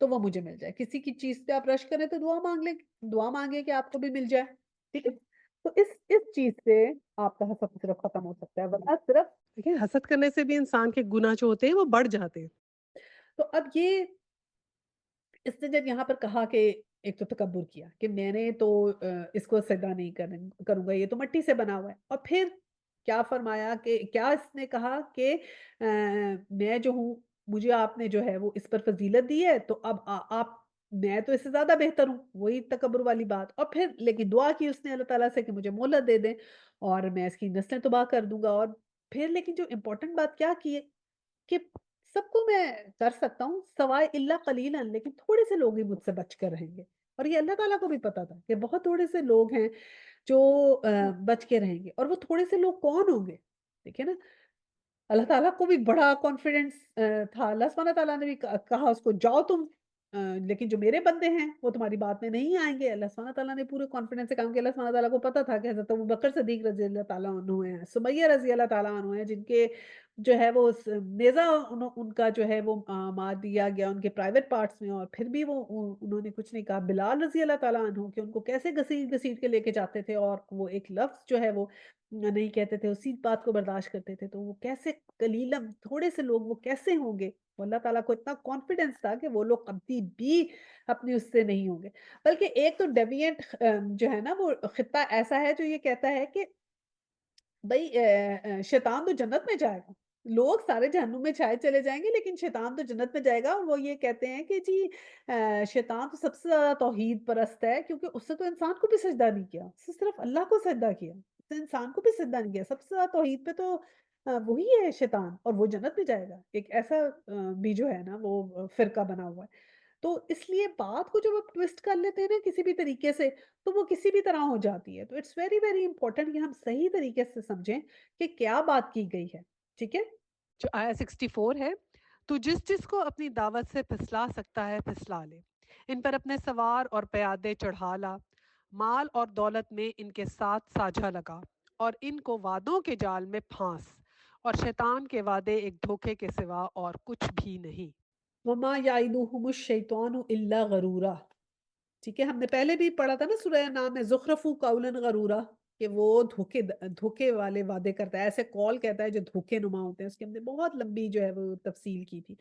تو وہ مجھے مل جائے۔ کسی کی چیز پہ آپ رش کریں تو دعا مانگ لیں، دعا مانگیں کہ آپ کو بھی مل جائے، ٹھیک ہے؟ تو اس چیز سے آپ کا حسد صرف ختم ہو سکتا ہے، ورنہ صرف دیکھیں حسد کرنے سے بھی انسان کے گناہ جو ہوتے ہیں وہ بڑھ جاتے ہیں۔ تو اب یہ اس نے جب یہاں پر کہا کہ ایک تو تکبر کیا کہ میں نے تو اس کو سجدہ نہیں کروں گا، یہ تو مٹی سے بنا ہوا ہے، اور پھر کیا فرمایا کہ کیا اس نے کہا کہ میں جو ہوں، مجھے آپ نے جو ہے وہ اس پر فضیلت دی ہے، تو اب آپ، میں تو اس سے زیادہ بہتر ہوں، وہی تکبر والی بات، اور پھر لیکن دعا کی اس نے اللہ تعالیٰ سے کہ مجھے مہلت دے دیں اور میں اس کی نسلیں تباہ کر دوں گا، اور پھر لیکن جو امپورٹنٹ بات کیا کی ہے کہ سب کو میں کر سکتا ہوں سوائے الا قلیلا، لیکن تھوڑے سے لوگ ہی مجھ سے بچ کر رہیں گے، اور یہ اللہ تعالیٰ کو بھی پتا تھا کہ بہت تھوڑے سے لوگ ہیں جو بچ کے رہیں گے، اور وہ تھوڑے سے لوگ کون ہوں گے؟ دیکھیں نا، اللہ تعالیٰ کو بھی بڑا کانفیڈنس تھا، اللہ سبحانہ تعالیٰ نے بھی کہا اس کو جاؤ تم، لیکن جو میرے بندے ہیں وہ تمہاری بات میں نہیں آئیں گے۔ اللہ سبحانہ تعالیٰ نے پورے کانفیڈنس سے کہا کہ اللہ سبحانہ تعالیٰ کو پتا تھا کہ حضرت ابوبکر صدیق رضی اللہ تعالیٰ عنہ ہیں، سمیہ رضی اللہ تعالیٰ عنہ ہیں، جن کے جو ہے وہ نیزہ ان کا جو ہے وہ مار دیا گیا ان کے پرائیویٹ پارٹس میں، اور پھر بھی وہ انہوں نے کچھ نہیں کہا۔ بلال رضی اللہ تعالیٰ عنہ کہ ان کو کیسے گھسیٹ گھسیٹ کے لے کے جاتے تھے، اور وہ ایک لفظ جو ہے وہ نہیں کہتے تھے، اسی بات کو برداشت کرتے تھے، تو وہ کیسے کلیلم تھوڑے سے لوگ وہ کیسے ہوں گے؟ وہ اللہ تعالیٰ کو اتنا کانفیڈنس تھا کہ وہ لوگ کبھی بھی اپنی اس سے نہیں ہوں گے۔ بلکہ ایک تو ڈیوینٹ جو ہے نا وہ خطہ ایسا ہے جو یہ کہتا ہے کہ بھئی شیطان تو جنت میں جائے گا، لوگ سارے جہنم میں شاید چلے جائیں گے لیکن شیطان تو جنت میں جائے گا، اور وہ یہ کہتے ہیں کہ جی شیطان تو سب سے زیادہ توحید پرست ہے، کیونکہ اس نے تو انسان کو بھی سجدہ نہیں کیا، اس نے صرف اللہ کو سجدہ کیا، اس نے انسان کو بھی سجدہ نہیں کیا، سب سے زیادہ توحید پہ تو وہی ہے شیطان، اور وہ جنت میں جائے گا۔ ایک ایسا بھی جو ہے نا وہ فرقہ بنا ہوا ہے۔ تو اس لیے بات کو جب آپ ٹویسٹ کر لیتے ہیں نا کسی بھی طریقے سے، تو وہ کسی بھی طرح ہو جاتی ہے۔ تو اٹس ویری ویری امپورٹنٹ کہ ہم صحیح طریقے سے سمجھیں کہ کیا بات کی گئی ہے، ٹھیک ہے؟ جو آیا 64 ہے، تو جس جس کو اپنی دعوت سے پھسلا سکتا ہے پھسلا لے، ان پر اپنے سوار اور پیادے چڑھا لا، مال اور دولت میں ان کے ساتھ ساجھا لگا، اور ان کو وعدوں کے جال میں پھانس، اور شیطان کے وعدے ایک دھوکے کے سوا اور کچھ بھی نہیں۔ وما یعدہم الشیطان الا غرورا، ٹھیک ہے؟ ہم نے پہلے بھی پڑھا تھا نا سورہ نام میں زخرفو قولا غرورا، کہ وہ دھوکے والے وعدے کرتا ہے، ایسے کال کہتا ہے جو دھوکے نما ہوتے ہیں، اس کی ہم نے بہت لمبی جو ہے وہ تفصیل کی تھی۔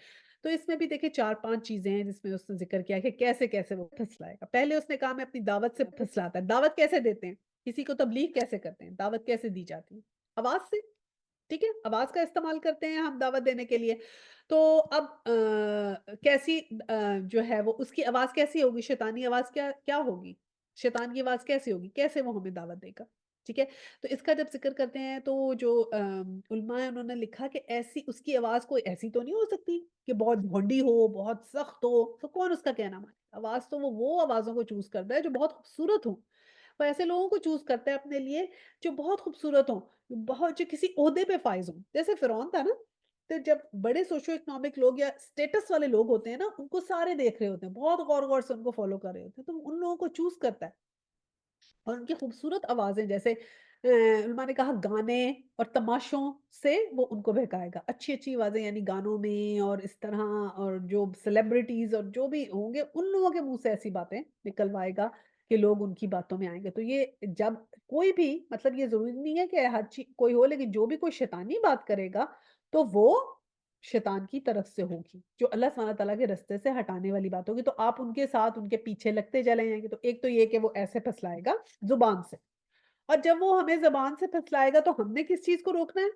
تو اس میں بھی دیکھیں 4-5 چیزیں ہیں جس میں اس نے ذکر کیا کہ کیسے کیسے وہ پھسلائے گا۔ پہلے اس نے کہا میں اپنی دعوت سے پھسلاتا ہے، دعوت کیسے دیتے ہیں؟ کسی کو تبلیغ کیسے کرتے ہیں؟ دعوت کیسے دی جاتی ہے؟ آواز سے، ٹھیک ہے؟ آواز کا استعمال کرتے ہیں ہم دعوت دینے کے لیے۔ تو اب کیسی جو ہے وہ اس کی آواز کیسی ہوگی؟ شیطانی آواز کیا کیا ہوگی؟ شیطان کی آواز کیسی ہوگی؟ کیسے وہ ہمیں دعوت دے گا؟ ٹھیک ہے؟ تو اس کا جب ذکر کرتے ہیں تو جو علماء ہیں انہوں نے لکھا کہ ایسی اس کی آواز کوئی ایسی تو نہیں ہو سکتی کہ بہت بھونڈی ہو، بہت سخت ہو، تو کون اس کا کہنا مانے؟ آواز تو وہ آوازوں کو چوز کرتا ہے جو بہت خوبصورت ہوں، وہ ایسے لوگوں کو چوز کرتا ہے اپنے لیے جو بہت خوبصورت ہوں، بہت جو کسی عہدے پہ فائز ہوں، جیسے فرعون تھا نا، تو جب بڑے سوشو اکنامک لوگ یا اسٹیٹس والے لوگ ہوتے ہیں نا، ان کو سارے دیکھ رہے ہوتے ہیں، بہت غور غور سے ان کو فالو کر رہے ہوتے ہیں، تو ان لوگوں کو چوز کرتا ہے، اور ان کی خوبصورت آوازیں جیسے علماء نے کہا گانے اور تماشوں سے وہ ان کو بہکائے گا، اچھی اچھی آوازیں یعنی گانوں میں اور اس طرح، اور جو سیلیبریٹیز اور جو بھی ہوں گے ان لوگوں کے منہ سے ایسی باتیں نکلوائے گا کہ لوگ ان کی باتوں میں آئیں گے۔ تو یہ جب کوئی بھی، مطلب یہ ضروری نہیں ہے کہ ہر چیز کوئی ہو، لیکن جو بھی کوئی شیطانی بات کرے گا تو وہ شیطان کی طرف سے ہوگی، جو اللہ سبحانہ تعالیٰ کے رستے سے ہٹانے والی بات ہوگی، تو آپ ان کے ساتھ ان کے پیچھے لگتے چلے جائیں گے۔ تو ایک تو یہ کہ وہ ایسے پھسلائے گا زبان سے، اور جب وہ ہمیں زبان سے پھسلائے گا تو ہم نے کس چیز کو روکنا ہے؟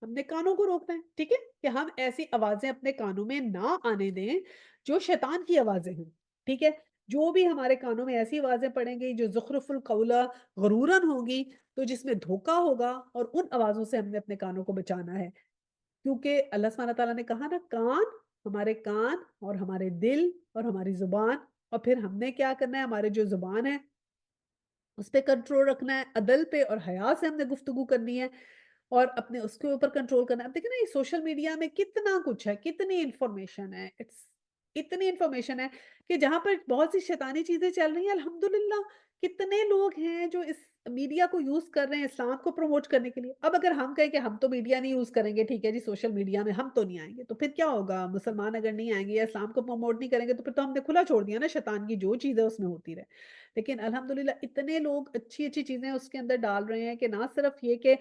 ہم نے کانوں کو روکنا ہے، ٹھیک ہے؟ کہ ہم ایسی آوازیں اپنے کانوں میں نہ آنے دیں جو شیطان کی آوازیں ہیں، ٹھیک ہے؟ جو بھی ہمارے کانوں میں ایسی آوازیں پڑیں گی جو زخرف القولا غرورن ہوگی، تو جس میں دھوکا ہوگا، اور ان آوازوں سے ہم نے اپنے کانوں کو بچانا ہے، کیونکہ اللہ سبحانہ تعالیٰ نے کہا نا ہمارے کان اور ہمارے دل اور ہماری زبان، اور پھر ہم نے کیا کرنا ہے؟ ہمارے جو زبان ہے اس پہ کنٹرول رکھنا ہے، عدل پہ اور حیا سے ہم نے گفتگو کرنی ہے، اور اپنے اس کے اوپر کنٹرول کرنا ہے۔ اب دیکھیں نا یہ سوشل میڈیا میں کتنا کچھ ہے، کتنی انفارمیشن ہے، اتنی انفارمیशन ہے کہ جہاں پر बहुत सी शैतानी चीज़ें चल रही हैं, अल्हम्दुलिल्लाह कितने लोग हैं जो इस मीडिया को यूज़ कर रहे हैं इस्लाम को प्रमोट करने के लिए। अब अगर हम कहें कि हम तो मीडिया नहीं यूज़ करेंगे, ठीक है जी, सोशल मीडिया में हम तो नहीं आएँगे, तो फिर क्या होगा? मुसलमान अगर नहीं आएँगे या इस्लाम को प्रमोट नहीं करेंगे, तो फिर तो हमने खुला छोड़ दिया ना, शैतान की जो चीज़ है उसमें होती रहे। लेकिन अल्हम्दुलिल्लाह इतने लोग अच्छी-अच्छी चीज़ें उसके अंदर डाल रहे हैं कि ना सिर्फ़ ये कि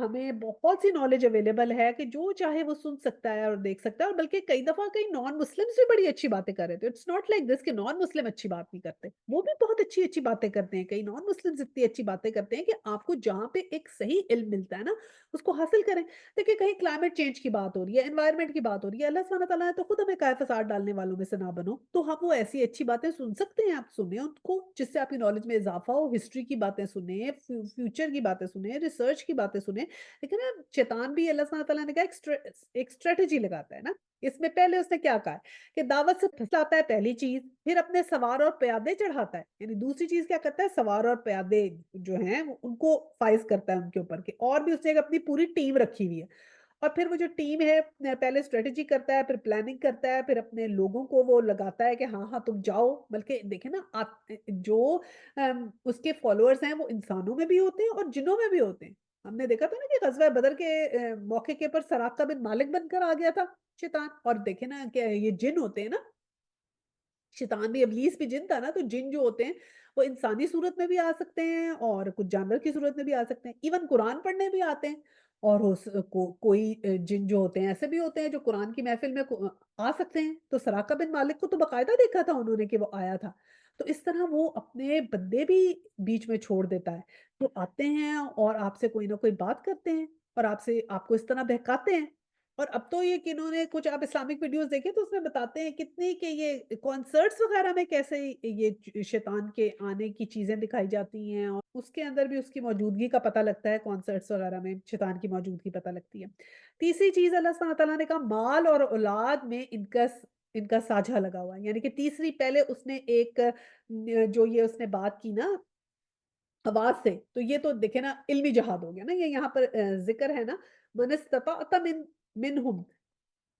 हमें बहुत सी नॉलेज अवेलेबल है कि जो चाहे वो सुन सकता है और देख सकता है, और बल्कि कई दफ़ा कई नॉन मुस्लिम्स भी बड़ी अच्छी बातें कर रहे थे। इट्स नॉट लाइक दिस कि नॉन मुस्लिम अच्छी बात नहीं करते। वो भी बहुत अच्छी-अच्छी बातें करते हैं। कई नॉन मुस्लिम्स इतनी अच्छी बातें करते हैं कि आपको जहाँ पे एक सही इल्म मिलता है ना, उसको हासिल करें। देखिए कहीं क्लाइमेट चेंज की बात हो रही है, एनवायरनमेंट की बात हो रही है, अल्लाह सुब्हानहू व तआला ने तो खुद हमें कहा है फ़साद डालने वालों में से ना बनो। तो हम वो ऐसी अच्छी बातें सुन सकते हैं, आप सुनें उनको, जिससे आपकी नॉलेज में इज़ाफ़ा हो, हिस्ट्री की बातें सुनें, फ्यूचर की बातें सुनें, रिसर्च की बातें सुनें। लेकिन ना शैतान भी अल्लाह सुब्हानहू व तआला ने कहा एक स्ट्रैटेजी लगाता है ना। इसमें पहले उसने क्या कहा है कि दावत से फँसलाता है पहली चीज़, फिर अपने सवार और प्यादे चढ़ाता है। यानी दूसरी चीज़ क्या करता है, सवार और प्यादे जो हैं वो उनको फ़ाइज़ करता है उनके ऊपर के, और भी उसने एक अपनी पूरी टीम रखी हुई है। और फिर वो जो टीम है पहले स्ट्रैटेजी करता है, फिर प्लानिंग करता है, फिर अपने लोगों को वो लगाता है कि हाँ, हाँ, तुम जाओ। बल्कि देखिए ना आप जो उसके फॉलोअर्स हैं वो इंसानों में भी होते हैं और जिन्नों में भी होते हैं। हमने देखा था ना कि ग़ज़वा बदर के मौके के ऊपर सराक़ा बिन मालिक बनकर आ गया था शैतान, और देखे ना कि ये जिन होते हैं ना, शैतान भी, इब्लीस भी जिन था ना, तो जिन जो होते हैं वो इंसानी सूरत में भी आ सकते हैं और कुछ जानवर की सूरत में भी आ सकते हैं। इवन कुरान पढ़ने भी आते हैं। और कोई जिन जो होते हैं ऐसे भी होते हैं जो कुरान की महफ़िल में आ सकते हैं। तो सराक़ा बिन मालिक को तो बाकायदा देखा था उन्होंने कि वो आया था। तो इस तरह वो अपने बंदे भी बीच में छोड़ देता है। तो आते हैं और आपसे कोई ना कोई बात करते हैं और आपको इस तरह बहकाते हैं। और अब तो ये कि इन्होंने कुछ आप इस्लामिक वीडियोज़ देखें तो उसमें बताते हैं कितनी कि ये कॉन्सर्ट्स वग़ैरह में कैसे ये शैतान के आने की चीज़ें दिखाई जाती हैं, और उसके अंदर भी उसकी मौजूदगी का पता लगता है, कॉन्सर्ट्स वग़ैरह में शैतान की मौजूदगी पता लगती है। तीसरी चीज़ अल्लाह सुब्हानहू व तआला ने कहा माल और औलाद में इनका साझा लगा हुआ है। यानी कि तीसरी पहले उसने एक जो ये उसने बात की ना आवाज़ से, तो ये तो देखिए ना इल्मी जिहाद हो गया ना, ये यहाँ पर ज़िक्र है ना, मन इस्तताअत मिनहुम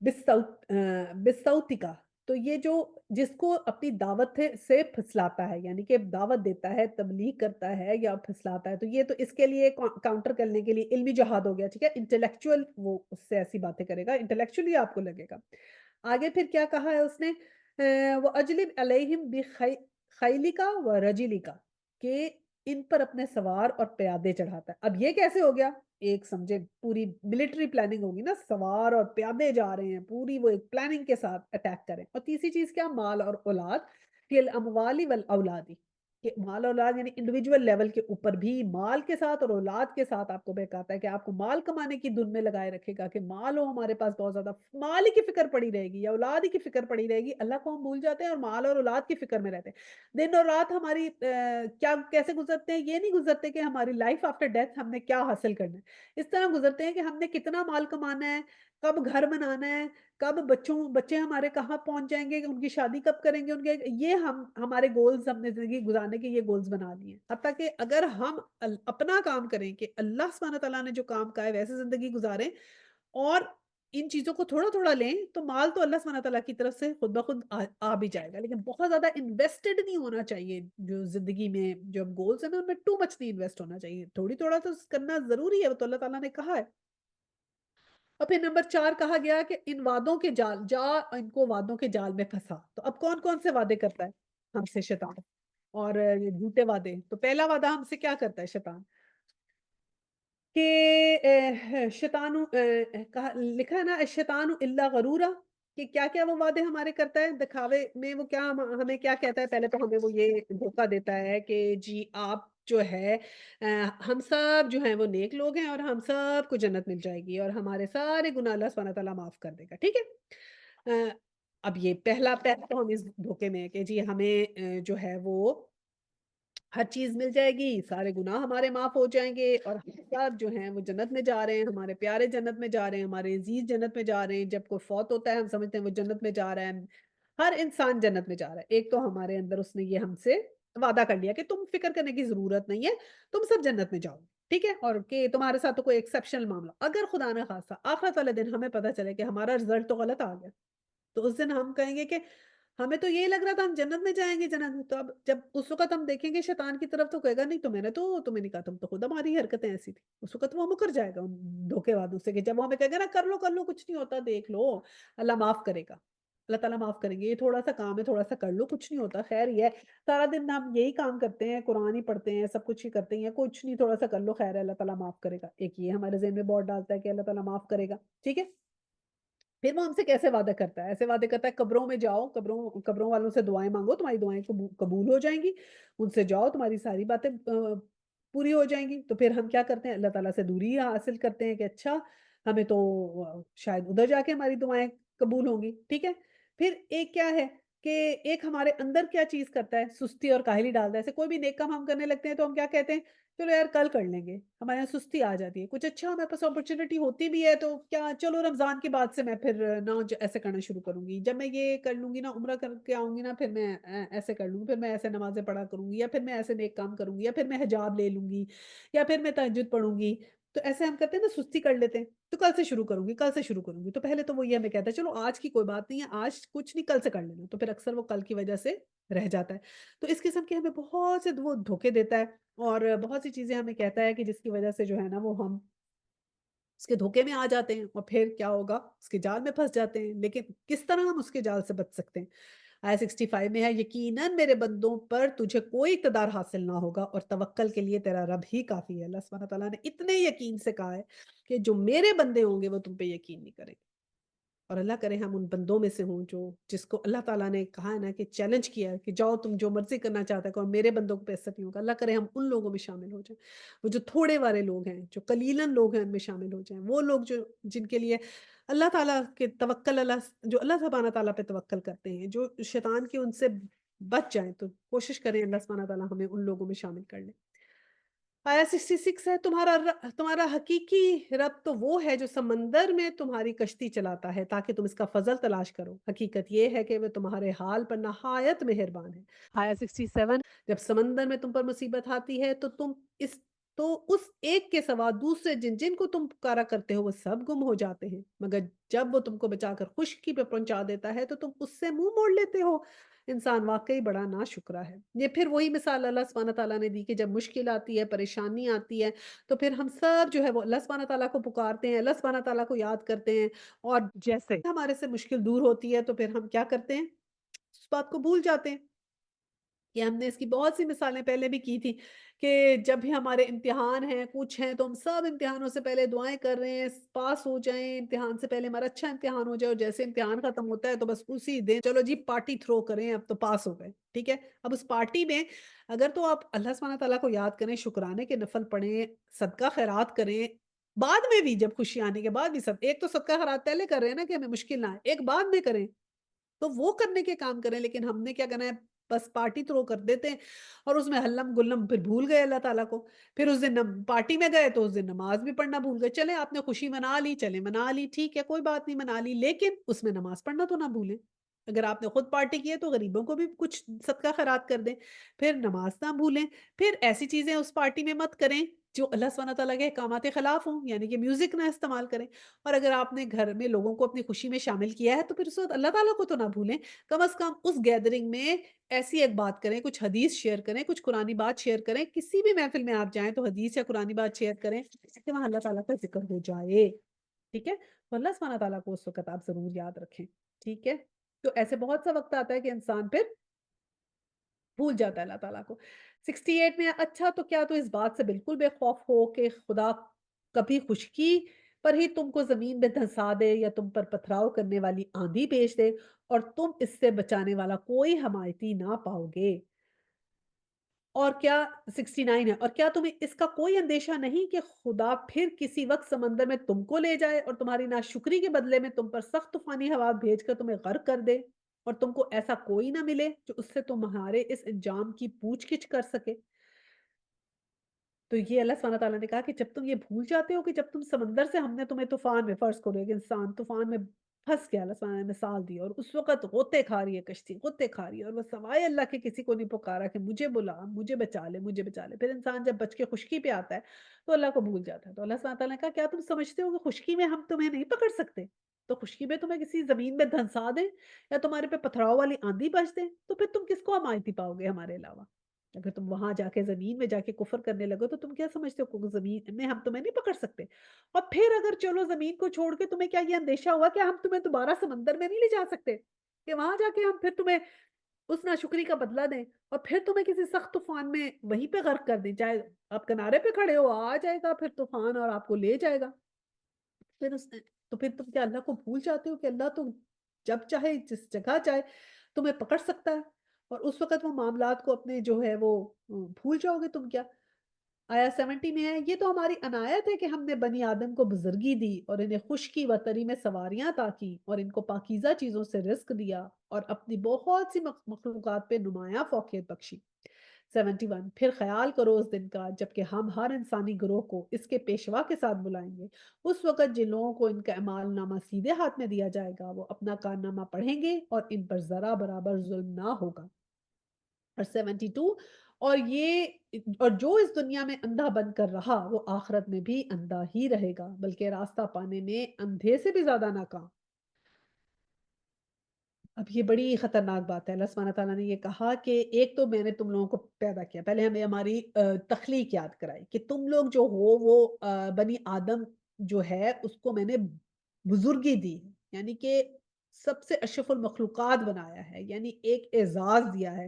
बिस्सौतिका। तो ये जो जिसको अपनी दावत से फुसलाता है, यानी कि दावत देता है, तबलीग करता है या फुसलाता है, तो ये तो इसके लिए काउंटर करने के लिए इल्मी जिहाद हो गया, ठीक है? इंटेलेक्चुअल वो उससे ऐसी बातें करेगा, इंटेलेक्चुअली आपको लगेगा। आगे फिर क्या कहा है उसने, व अजलिब अलैहिम खैलिका व रजिलिका, कि इन पर अपने सवार और प्यादे चढ़ाता है। अब ये कैसे हो गया? एक समझे पूरी मिलिट्री प्लानिंग होगी ना, सवार और प्यादे जा रहे हैं, पूरी वो एक प्लानिंग के साथ अटैक करें। और तीसरी चीज़ क्या? माल और औलाद, फिल अमवाली वल औलादी, कि माल और औलाद यानी इंडिविजुअल लेवल के ऊपर भी माल के साथ और औलाद के साथ आपको बहकाता है कि आपको माल कमाने की धुन में लगाए रखेगा कि माल हो हमारे पास बहुत ज़्यादा, माल ही की फ़िक्र पड़ी रहेगी या औलाद ही की फ़िक्र पड़ी रहेगी। अल्लाह को हम भूल जाते हैं और माल और औलाद की फ़िक्र में रहते हैं। दिन और रात हमारी क्या कैसे गुज़रते हैं, ये नहीं गुज़रते कि हमारी लाइफ़ आफ्टर डेथ हमने क्या हासिल करना है। इस तरह गुज़रते हैं कि हमने कितना माल कमाना है, कब घर बनाना है, कब बच्चे हमारे कहाँ पहुँच जाएँगे, उनकी शादी कब करेंगे, उनके ये हम हमारे गोल्स, हमने ज़िंदगी गुज़ारने के ये गोल्स बना लिए हैं। हत्ता कि अगर हम अपना काम करें कि अल्लाह सुब्हानहू व तआला ने जो काम कहा है वैसे ज़िंदगी गुज़ारें और इन चीज़ों को थोड़ा-थोड़ा लें, तो माल तो अल्लाह सुब्हानहू व तआला की तरफ से खुद ब खुद आ भी जाएगा। लेकिन बहुत ज़्यादा इन्वेस्टेड नहीं होना चाहिए, जो ज़िंदगी में जो गोल्स हैं ना, उनमें टू मच नहीं इन्वेस्ट होना चाहिए। थोड़ी-थोड़ा तो करना ज़रूरी है, वो तो अल्लाह ताला ने कहा है। और फिर नंबर 4 कहा गया कि इन वादों के जाल जा इनको वादों के जाल में फँसा। तो अब कौन-कौन से वादे करता है हमसे शैतान? और ये झूठे वादे। तो पहला वादा हमसे क्या करता है शैतान? कि कहा लिखा है ना, शैतानु इल्ला गरूरा, कि क्या-क्या वो वादे हमारे करता है दिखावे में, वो क्या हमें क्या कहता है, पहले तो हमें वो ये धोखा देता है कि जी आप जो है हम सब जो हैं वो नेक लोग हैं और हम सबको जन्नत मिल जाएगी और हमारे सारे गुनाह अल्लाह सुब्हानहू व तआला माफ़ कर देगा, ठीक है? अ, अब ये पहला पहला तो हम इस धोखे में हैं कि जी हमें जो है वो हर चीज़ मिल जाएगी, सारे गुनाह हमारे माफ़ हो जाएँगे और हम सब जो हैं वो जन्नत में जा रहे हैं, हमारे प्यारे जन्नत में जा रहे हैं, हमारे अज़ीज़ जन्नत में जा रहे हैं। जब कोई फ़ौत होता है हम समझते हैं वो जन्नत में जा रहा है, हर इंसान जन्नत में जा रहा है। एक तो हमारे अंदर उसने ये हमसे वादा कर लिया कि तुम फ़िक्र करने की ज़रूरत नहीं है, तुम सब जन्नत में जाओगे, ठीक है? और कि तुम्हारे साथ तो कोई एक्सेप्शनल मामला, अगर खुदा न ख़ास्ता आख़िरत वाले दिन हमें पता चले कि हमारा रिज़ल्ट तो गलत आ गया, تو اس دن ہم کہیں گے کہ ہمیں تو یہی لگ رہا تھا ہم جنت میں جائیں گے جنت میں، تو اب جب اس وقت ہم دیکھیں گے شیطان کی طرف تو کہے گا نہیں تو میں نے تو تمہیں نہیں کہا، تم تو خود ہماری حرکتیں ایسی تھی، اس وقت وہ مکر جائے گا ان دھوکے وادوں سے کہ جب وہ ہمیں کہے گا نا کر لو کچھ نہیں ہوتا دیکھ لو، اللہ معاف کرے گا، اللہ تعالیٰ معاف کریں گے، یہ تھوڑا سا کام ہے تھوڑا سا کر لو کچھ نہیں ہوتا خیر یہ ہے، سارا دن ہم یہی کام کرتے ہیں قرآن ہی پڑھتے ہیں سب کچھ ہی کرتے ہیں کچھ نہیں تھوڑا سا کر لو خیر ہے اللہ تعالیٰ معاف کرے گا، ایک یہ ہمارے ذہن میں بہت ڈالتا ہے کہ اللہ تعالیٰ معاف کرے گا، ٹھیک ہے؟ پھر وہ ہم سے کیسے وعدہ کرتا ہے؟ ایسے وعدے کرتا ہے قبروں میں جاؤ، قبروں والوں سے دعائیں مانگو، تمہاری دعائیں قبول ہو جائیں گی، ان سے جاؤ تمہاری ساری باتیں پوری ہو جائیں گی۔ تو پھر ہم کیا کرتے ہیں؟ اللہ تعالیٰ سے دوری حاصل کرتے ہیں کہ اچھا ہمیں تو شاید ادھر جا کے ہماری دعائیں قبول ہوں گی، ٹھیک ہے؟ پھر ایک کیا ہے کہ ایک ہمارے اندر کیا چیز کرتا ہے؟ سستی اور کاہلی ڈالتا ہے۔ ایسے کوئی بھی نیک کام ہم کرنے لگتے ہیں تو ہم کیا کہتے ہیں؟ چلو یار کل کر لیں گے، ہمارے یہاں سستی آ جاتی ہے، کچھ اچھا ہمارے پاس اپرچونٹی ہوتی بھی ہے تو کیا چلو رمضان کے بعد سے میں پھر نہ ایسے کرنا شروع کروں گی، جب میں یہ کر لوں گی نا عمرہ کر کے آؤں گی نا پھر میں ایسے کر لوں گی، پھر میں ایسے نمازیں پڑھا کروں گی یا پھر میں ایسے نیک کام کروں گی یا پھر میں حجاب لے لوں گی یا پھر میں تہجد پڑھوں گی، تو ایسے ہم کرتے ہیں نا سستی کر لیتے ہیں تو کل سے شروع کروں گی کل سے شروع کروں گی، تو پہلے تو وہ یہ ہمیں کہتا ہے چلو آج کی کوئی بات نہیں ہے آج کچھ نہیں کل سے کر لینا، تو پھر اکثر وہ کل کی وجہ سے رہ جاتا ہے، تو اس قسم کے ہمیں بہت سے وہ دھوکے دیتا ہے اور بہت سی چیزیں ہمیں کہتا ہے کہ جس کی وجہ سے جو ہے نا وہ ہم اس کے دھوکے میں آ جاتے ہیں اور پھر کیا ہوگا اس کے جال میں پھنس جاتے ہیں لیکن کس طرح ہم اس کے جال سے بچ سکتے ہیں آیا 65 میں ہے یقیناً میرے بندوں پر تجھے کوئی اقتدار حاصل نہ ہوگا اور توکل کے لیے تیرا رب ہی کافی ہے اللہ سبحانہ تعالیٰ نے اتنے یقین سے کہا ہے کہ جو میرے بندے ہوں گے وہ تم پہ یقین نہیں کریں گے اور اللہ کرے ہم ان بندوں میں سے ہوں جو جس کو اللہ تعالیٰ نے کہا ہے نا کہ چیلنج کیا ہے کہ جاؤ تم جو مرضی کرنا چاہتا ہے اور میرے بندوں کو پیسہ نہیں ہوگا اللہ کرے ہم ان لوگوں میں شامل ہو جائیں وہ جو تھوڑے والے لوگ ہیں جو قلیلاً لوگ ہیں ان میں شامل ہو جائیں وہ لوگ جو جن کے لیے اللہ تعالیٰ کے توکل اللہ جو اللہ سبحانہ تعالیٰ پہ توکل کرتے ہیں جو شیطان کے ان سے بچ جائیں تو کوشش کریں اللہ سبحانہ تعالیٰ ہمیں ان لوگوں میں شامل کر لیں آیا 66 ہے تمہارا حقیقی رب تو وہ ہے جو سمندر میں تمہاری کشتی چلاتا ہے تاکہ تم اس کا فضل تلاش کرو حقیقت یہ ہے کہ وہ تمہارے حال پر نہایت مہربان ہے آیا 67 جب سمندر میں تم پر مصیبت آتی ہے اس اس ایک کے سوا دوسرے جن جن کو تم پکارا کرتے ہو وہ سب گم ہو جاتے ہیں مگر جب وہ تم کو بچا کر خشکی پہ پہنچا دیتا ہے تو تم اس سے منہ موڑ لیتے ہو انسان واقعی بڑا ناشکرا ہے یہ پھر وہی مثال اللہ سبحانہ تعالیٰ نے دی کہ جب مشکل آتی ہے پریشانی آتی ہے تو پھر ہم سب جو ہے وہ اللہ سبحانہ تعالیٰ کو پکارتے ہیں اللہ سبحانہ تعالیٰ کو یاد کرتے ہیں اور جیسے ہمارے سے مشکل دور ہوتی ہے تو پھر ہم کیا کرتے ہیں اس بات کو بھول جاتے ہیں کہ ہم نے اس کی بہت سی مثالیں پہلے بھی کی تھی کہ جب بھی ہمارے امتحان ہیں کچھ ہیں تو ہم سب امتحانوں سے پہلے دعائیں کر رہے ہیں پاس ہو جائیں امتحان سے پہلے ہمارا اچھا امتحان ہو جائے اور جیسے امتحان ختم ہوتا ہے تو بس اسی دن چلو جی پارٹی تھرو کریں اب تو پاس ہو گئے ٹھیک ہے اب اس پارٹی میں اگر تو آپ اللہ سبحانہ تعالیٰ کو یاد کریں شکرانے کے نفل پڑھیں صدقہ خیرات کریں بعد میں بھی جب خوشی آنے کے بعد بھی سب ایک تو صدقہ خیرات پہلے کر رہے ہیں نا کہ ہمیں مشکل نہ آئے ایک بعد میں کریں تو وہ کرنے کے کام کریں لیکن ہم نے کیا کرنا ہے بس پارٹی تھرو کر دیتے ہیں اور اس میں ہلم گلم پھر بھول گئے اللہ تعالیٰ کو پھر اس دن پارٹی میں گئے تو اس دن نماز بھی پڑھنا بھول گئے چلے آپ نے خوشی منا لی چلے منا لی ٹھیک ہے کوئی بات نہیں منا لی لیکن اس میں نماز پڑھنا تو نہ بھولیں اگر آپ نے خود پارٹی کی ہے تو غریبوں کو بھی کچھ صدقہ خیرات کر دیں پھر نماز نہ بھولیں پھر ایسی چیزیں اس پارٹی میں مت کریں جو اللہ سبحانہ تعالیٰ کے احکامات کے خلاف ہوں یعنی کہ میوزک نہ استعمال کریں اور اگر آپ نے گھر میں لوگوں کو اپنی خوشی میں شامل کیا ہے تو پھر اس وقت اللہ تعالیٰ کو تو نہ بھولیں کم از کم اس گیدرنگ میں ایسی ایک بات کریں کچھ حدیث شیئر کریں کچھ قرآنی بات شیئر کریں کسی بھی محفل میں آپ جائیں تو حدیث یا قرآنی بات شیئر کریں کہ وہاں اللہ تعالیٰ کا ذکر ہو جائے ٹھیک ہے تو اللہ سبحانہ تعالیٰ کو اس وقت آپ ضرور یاد رکھیں ٹھیک ہے تو ایسے بہت سا وقت آتا ہے کہ انسان پھر بھول جاتا ہے اللہ تعالیٰ کو 68 میں اچھا تو کیا تو اس بات سے بالکل بے خوف ہو کہ خدا کبھی خشکی پر ہی تم کو زمین میں دھسا دے یا تم پر پتھراؤ کرنے والی آندھی بھیج دے اور تم اس سے بچانے والا کوئی حمایتی نہ پاؤ گے اور کیا 69 ہے اور کیا تمہیں اس کا کوئی اندیشہ نہیں کہ خدا پھر کسی وقت سمندر میں تم کو لے جائے اور تمہاری ناشکری کے بدلے میں تم پر سخت طوفانی ہوا بھیج کر تمہیں غرق کر دے اور تم کو ایسا کوئی نہ ملے جو اس سے تمہارے اس انجام کی پوچھ گچھ کر سکے تو یہ اللہ سبحانہ تعالیٰ نے کہا کہ جب تم یہ بھول جاتے ہو کہ جب تم سمندر سے ہم نے تمہیں طوفان میں فرض کرو ایک انسان طوفان میں پھنس گیا اللہ تعالیٰ نے مثال دی اور اس وقت غوطے کھا رہی ہے کشتی غوطے کھا رہی ہے اور وہ سوائے اللہ کے کسی کو نہیں پکارا کہ مجھے بلا مجھے بچا لے پھر انسان جب بچ کے خشکی پہ آتا ہے تو اللہ کو بھول جاتا ہے تو اللہ سبحانہ تعالیٰ نے کہا کیا تم سمجھتے ہو کہ خشکی میں ہم تمہیں نہیں پکڑ سکتے تو خشکی میں تمہیں کسی زمین میں دھنسا دیں یا تمہارے پہ پتھراؤ والی آندھی برس دیں تو پھر تم کس کو امانتی پاؤ گے ہمارے علاوہ؟ اگر تم وہاں جا کے زمین میں جا کے کفر کرنے لگو تو تم کیا سمجھتے ہو کہ زمین میں ہم تمہیں نہیں پکڑ سکتے؟ اور پھر اگر چلو زمین کو چھوڑ کے تمہیں کیا یہ اندیشہ ہوا کہ ہم تمہیں دوبارہ سمندر میں نہیں لے جا سکتے کہ وہاں جا کے ہم پھر تمہیں اس ناشکری کا بدلہ دیں اور پھر تمہیں کسی سخت طوفان میں وہیں پہ غرق کر دیں، چاہے آپ کنارے پہ کھڑے ہو آ جائے گا پھر طوفان اور آپ کو لے جائے گا؟ پھر اس نے تو پھر تم کیا اللہ کو بھول جاتے ہو کہ اللہ تو جب چاہے جس جگہ چاہے تمہیں پکڑ سکتا ہے اور اس وقت وہ معاملات کو اپنے جو ہے وہ بھول جاؤ گے تم کیا؟ آیا 70 میں ہے یہ تو ہماری عنایت ہے کہ ہم نے بنی آدم کو بزرگی دی اور انہیں خشکی و تری میں سواریاں عطا کی اور ان کو پاکیزہ چیزوں سے رزق دیا اور اپنی بہت سی مخلوقات پہ نمایاں فوقیت بخشی۔ 71 پھر خیال کرو اس دن کا جبکہ ہم ہر انسانی گروہ کو اس کے پیشوا کے ساتھ بلائیں گے۔ اس وقت جن لوگوں کو ان کا اعمال نامہ سیدھے ہاتھ میں دیا جائے گا وہ اپنا کارنامہ پڑھیں گے اور ان پر ذرا برابر ظلم نہ ہوگا۔ اور 72 اور یہ اور جو اس دنیا میں اندھا بن کر رہا وہ آخرت میں بھی اندھا ہی رہے گا بلکہ راستہ پانے میں اندھے سے بھی زیادہ ناکام۔ اب یہ بڑی خطرناک بات ہے، اللہ سبحانہ تعالیٰ نے یہ کہا کہ ایک تو میں نے تم لوگوں کو پیدا کیا، پہلے ہمیں ہماری تخلیق یاد کرائی کہ تم لوگ جو ہو وہ بنی آدم جو ہے اس کو میں نے بزرگی دی ہے، یعنی کہ سب سے اشرف المخلوقات بنایا ہے، یعنی ایک اعزاز دیا ہے۔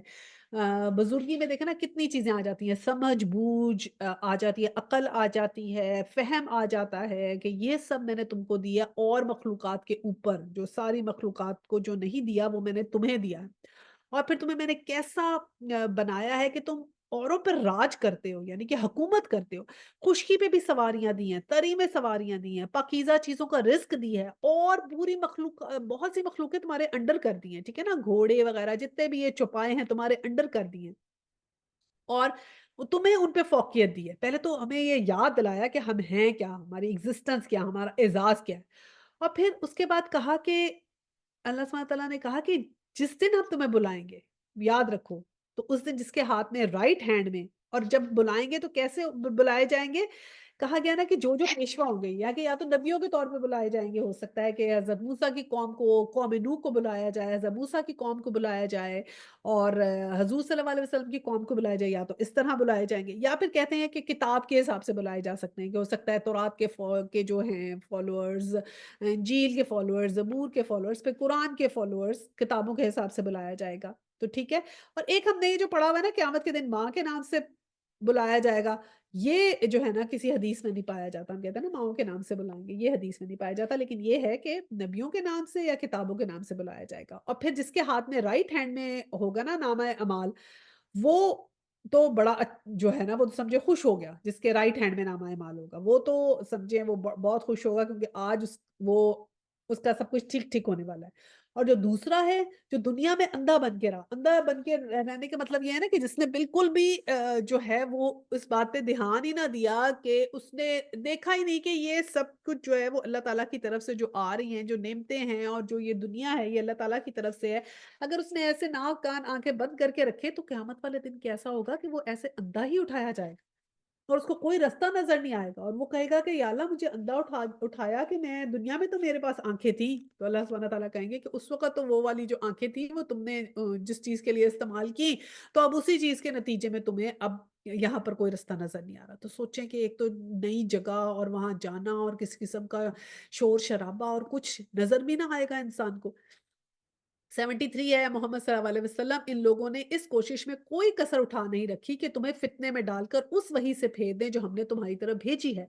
بزرگی میں دیکھیں نا کتنی چیزیں آ جاتی ہیں، سمجھ بوجھ آ جاتی ہے، عقل آ جاتی ہے، فہم آ جاتا ہے کہ یہ سب میں نے تم کو دیا اور مخلوقات کے اوپر جو ساری مخلوقات کو جو نہیں دیا وہ میں نے تمہیں دیا ہے۔ اور پھر تمہیں میں نے کیسا بنایا ہے کہ تم اوروں پر راج کرتے ہو یعنی کہ حکومت کرتے ہو، خشکی پہ بھی سواریاں دی ہیں، تری میں سواریاں دی ہیں، پاکیزہ چیزوں کا رزق دی ہے اور پوری مخلوق بہت سی مخلوقیں تمہارے انڈر کر دی ہیں، ٹھیک ہے نا، گھوڑے وغیرہ جتنے بھی یہ چوپائے ہیں تمہارے انڈر کر دی ہیں اور تمہیں ان پہ فوقیت دی ہے۔ پہلے تو ہمیں یہ یاد دلایا کہ ہم ہیں کیا، ہماری ایگزسٹنس کیا، ہمارا اعزاز کیا ہے۔ اور پھر اس کے بعد کہا کہ اللہ سبحانہ تعالیٰ نے کہا کہ جس دن ہم تمہیں بلائیں گے یاد رکھو تو اس دن جس کے ہاتھ میں رائٹ ہینڈ میں اور جب بلائیں گے تو کیسے بلائے جائیں گے؟ کہا گیا نا کہ جو پیشوا ہوں گے یا تو نبیوں کے طور پہ بلائے جائیں گے، ہو سکتا ہے کہ حضرت موسیٰ کی قوم کو قوم نوح کو بلایا جائے، حضرت موسیٰ کی قوم کو بلایا جائے اور حضور صلی اللہ علیہ وسلم کی قوم کو بلایا جائے، یا تو اس طرح بلائے جائیں گے یا پھر کہتے ہیں کہ کتاب کے حساب سے بلائے جا سکتے ہیں کہ ہو سکتا ہے تورات کے جو ہیں فالوورز، انجیل کے فالوورز، زبور کے فالوورز، پھر قرآن کے فالوورز کتابوں کے حساب سے بلایا جائے گا تو ٹھیک ہے۔ اور ایک ہم نے یہ جو پڑھا ہوا ہے نا قیامت کے دن ماں کے نام سے بلایا جائے گا، یہ جو ہے نا کسی حدیث میں نہیں پایا جاتا، ہم کہتے ہیں نا ماؤں کے نام سے بلائیں گے، یہ حدیث میں نہیں پایا جاتا، لیکن یہ ہے کہ نبیوں کے نام سے یا کتابوں کے نام سے بلایا جائے گا۔ اور پھر جس کے ہاتھ میں رائٹ ہینڈ میں ہوگا نا نامہ اعمال، وہ تو بڑا جو ہے نا وہ تو سمجھے خوش ہو گیا، جس کے رائٹ ہینڈ میں نامہ اعمال ہوگا وہ تو سمجھے وہ بہت خوش ہوگا کیونکہ آج وہ اس کا سب کچھ ٹھیک ٹھیک ہونے والا ہے۔ اور جو دوسرا ہے جو دنیا میں اندھا بن کے رہا، اندھا بن کے رہنے کا مطلب یہ ہے نا کہ جس نے بالکل بھی جو ہے وہ اس بات پہ دھیان ہی نہ دیا، کہ اس نے دیکھا ہی نہیں کہ یہ سب کچھ جو ہے وہ اللہ تعالیٰ کی طرف سے جو آ رہی ہیں، جو نعمتیں ہیں اور جو یہ دنیا ہے یہ اللہ تعالیٰ کی طرف سے ہے۔ اگر اس نے ایسے ناک کان آنکھیں بند کر کے رکھے تو قیامت والے دن کیسا ہوگا کہ وہ ایسے اندھا ہی اٹھایا جائے گا اور اس کو کوئی رستہ نظر نہیں آئے گا اور وہ کہے گا کہ یا اللہ مجھے اندھا اٹھایا کہ میں دنیا میں تو میرے پاس آنکھیں تھیں، تو اللہ سبحانہ تعالیٰ کہیں گے کہ اس وقت تو وہ والی جو آنکھیں تھیں وہ تم نے جس چیز کے لیے استعمال کی تو اب اسی چیز کے نتیجے میں تمہیں اب یہاں پر کوئی رستہ نظر نہیں آ رہا۔ تو سوچیں کہ ایک تو نئی جگہ اور وہاں جانا اور کس قسم کا شور شرابہ اور کچھ نظر بھی نہ آئے گا انسان کو۔ 73 ہے محمد صلی اللہ علیہ وسلم ان لوگوں نے اس کوشش میں کوئی کسر اٹھا نہیں رکھی کہ تمہیں فتنے میں ڈال کر اس وحی سے پھیر دیں جو ہم نے تمہاری طرف بھیجی ہے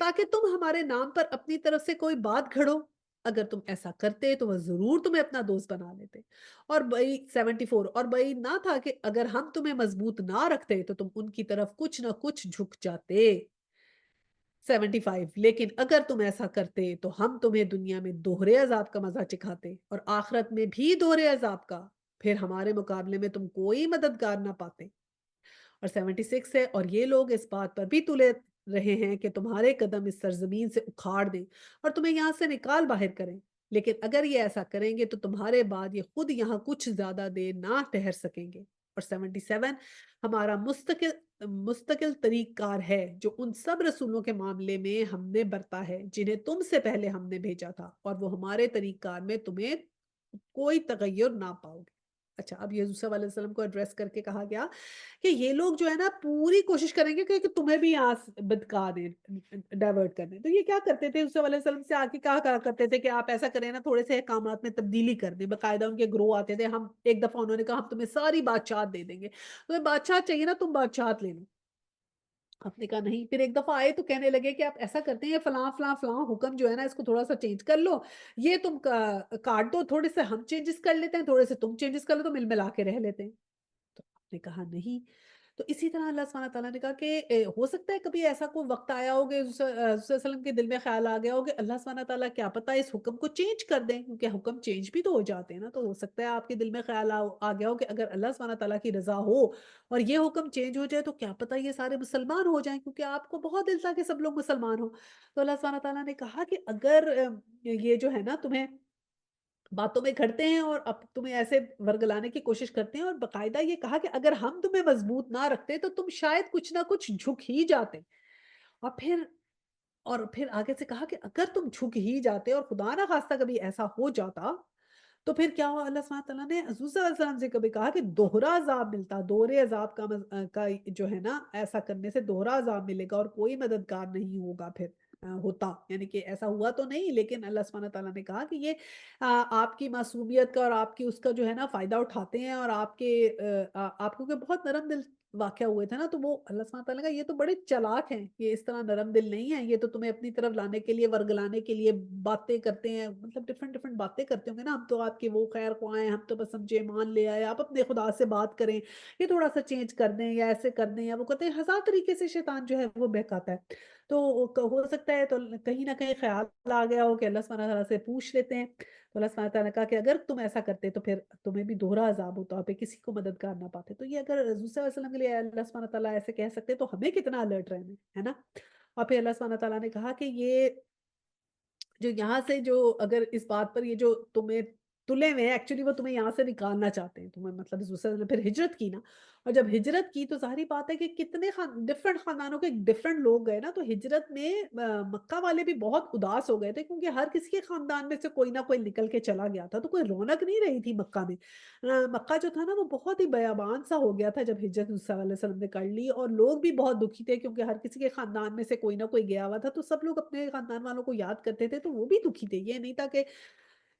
تاکہ تم ہمارے نام پر اپنی طرف سے کوئی بات گھڑو، اگر تم ایسا کرتے تو وہ ضرور تمہیں اپنا دوست بنا لیتے۔ اور بھائی 74 اور بھائی نہ تھا کہ اگر ہم تمہیں مضبوط نہ رکھتے تو تم ان کی طرف کچھ نہ کچھ جھک جاتے۔ 75 لیکن اگر تم ایسا کرتے تو ہم تمہیں دنیا میں دوہرے عذاب کا مزہ چکھاتے اور آخرت میں بھی دوہرے عذاب کا، پھر ہمارے مقابلے میں تم کوئی مددگار نہ پاتے۔ اور 76 ہے اور یہ لوگ اس بات پر بھی تلے رہے ہیں کہ تمہارے قدم اس سرزمین سے اکھاڑ دیں اور تمہیں یہاں سے نکال باہر کریں، لیکن اگر یہ ایسا کریں گے تو تمہارے بعد یہ خود یہاں کچھ زیادہ دیر نہ ٹھہر سکیں گے۔ اور 77 ہمارا مستقل طریق کار ہے جو ان سب رسولوں کے معاملے میں ہم نے برتا ہے جنہیں تم سے پہلے ہم نے بھیجا تھا، اور وہ ہمارے طریق کار میں تمہیں کوئی تغیر نہ پاؤ گے۔ اچھا، اب یسوع صلی اللہ علیہ وسلم کو ایڈریس کر کے کہا گیا کہ یہ لوگ جو ہے نا پوری کوشش کریں گے کہ تمہیں بھی یہاں سے بھٹکا دیں، ڈائیورٹ کر دیں۔ تو یہ کیا کرتے تھے، یسوع صلی اللہ علیہ وسلم سے آ کے کہا کرتے تھے کہ آپ ایسا کریں نا، تھوڑے سے احکامات میں تبدیلی کر دیں۔ باقاعدہ ان کے گروہ آتے تھے، ہم ایک دفعہ انہوں نے کہا ہم تمہیں ساری بادشاہت دے دیں گے، تمہیں بادشاہت چاہیے نا، تم بادشاہت لے لو۔ آپ نے کہا نہیں، پھر ایک دفعہ آئے تو کہنے لگے کہ آپ ایسا کرتے ہیں فلاں فلاں فلاں حکم جو ہے نا اس کو تھوڑا سا چینج کر لو، یہ تم کاٹ دو، تھوڑے سے ہم چینجز کر لیتے ہیں، تھوڑے سے تم چینجز کر لو، تو مل ملا کے رہ لیتے ہیں۔ تو آپ نے کہا نہیں۔ تو اسی طرح اللہ سبحانہ تعالیٰ نے کہا کہ ہو سکتا ہے کبھی ایسا کوئی وقت آیا ہو کہ حضور صلی اللہ علیہ وسلم کے دل میں خیال آ گیا ہو کہ اللہ سبحانہ تعالیٰ کیا پتہ اس حکم کو چینج کر دیں، کیونکہ حکم چینج بھی تو ہو جاتے ہیں نا، تو ہو سکتا ہے آپ کے دل میں خیال آ گیا ہو کہ اگر اللہ سبحانہ تعالیٰ کی رضا ہو اور یہ حکم چینج ہو جائے تو کیا پتہ یہ سارے مسلمان ہو جائیں، کیونکہ آپ کو بہت دل تھا کہ سب لوگ مسلمان ہوں۔ تو اللہ سبحانہ تعالیٰ نے کہا کہ اگر یہ جو ہے نا تمہیں باتوں میں کھڑتے ہیں اور اب تمہیں ایسے ورگلانے کی کوشش کرتے ہیں، اور باقاعدہ یہ کہا کہ اگر ہم تمہیں مضبوط نہ رکھتے تو تم شاید کچھ نہ کچھ جھک ہی جاتے، اور پھر آگے سے کہا کہ اگر تم جھک ہی جاتے اور خدا نہ خواستہ کبھی ایسا ہو جاتا تو پھر کیا ہوا، اللہ سبحانہ تعالیٰ نے حضور صلی اللہ علیہ وسلم سے کبھی کہا کہ دوہرا عذاب ملتا، دوہرے عذاب کا جو ہے نا ایسا کرنے سے دوہرا عذاب ملے گا اور کوئی مددگار نہیں ہوگا پھر ہوتا، یعنی کہ ایسا ہوا تو نہیں، لیکن اللہ سبحانہ تعالیٰ نے کہا کہ یہ آپ کی معصومیت کا اور آپ کی اس کا جو ہے نا فائدہ اٹھاتے ہیں، اور آپ کو کہ بہت نرم دل واقعہ ہوئے تھے نا، تو وہ اللہ سبحانہ تعالیٰ نے کہا یہ تو بڑے چالاک ہیں، یہ اس طرح نرم دل نہیں ہیں، یہ تو تمہیں اپنی طرف لانے کے لیے ورگلانے کے لیے باتیں کرتے ہیں، مطلب ڈفرنٹ باتیں کرتے ہوں گے نا، ہم تو آپ کے وہ خیر خواہ ہیں، ہم تو بس سمجھے مان لے آئے، آپ اپنے خدا سے بات کریں، یہ تھوڑا سا چینج کر دیں یا ایسے کر دیں یا وہ کرتے ہیں، ہزار طریقے سے شیطان جو ہے وہ بہکاتا ہے۔ تو ہو سکتا ہے تو کہیں نہ کہیں خیال آ گیا ہو کہ اللہ سبحانہ تعالیٰ سے پوچھ لیتے ہیں، تو اللہ سبحانہ تعالیٰ نے کہا کہ اگر تم ایسا کرتے تو پھر تمہیں بھی دوہرا عذاب ہوتا، پھر کسی کو مددگار نہ پاتے۔ تو یہ اگر حضور صلی اللہ علیہ وسلم کے لیے اللہ سبحانہ تعالیٰ ایسے کہہ سکتے تو ہمیں کتنا الرٹ رہنا ہے نا۔ اور پھر اللہ سبحانہ تعالیٰ نے کہا کہ یہ جو یہاں سے جو اگر اس بات پر یہ جو تمہیں تلے ہوئے ہیں ایکچولی وہ تمہیں یہاں سے نکالنا چاہتے ہیں، تمہیں مطلب حضور صلی اللہ علیہ وسلم نے پھر ہجرت کی نا، اور جب ہجرت کی تو ظاہری بات ہے کہ کتنے ڈفرنٹ خاندانوں کے ڈفرنٹ لوگ گئے نا، تو ہجرت میں مکہ والے بھی بہت اداس ہو گئے تھے، کیونکہ ہر کسی کے خاندان میں سے کوئی نہ کوئی نکل کے چلا گیا تھا، تو کوئی رونق نہیں رہی تھی مکہ میں۔ مکہ جو تھا نا وہ بہت ہی بیابان سا ہو گیا تھا جب ہجرت صلی اللہ علیہ وسلم نے کر لی، اور لوگ بھی بہت دکھی تھے کیونکہ ہر کسی کے خاندان میں سے کوئی نہ کوئی گیا ہوا تھا، تو سب لوگ اپنے خاندان والوں کو یاد کرتے تھے، تو وہ بھی دکھی تھے، یہ نہیں تھا کہ،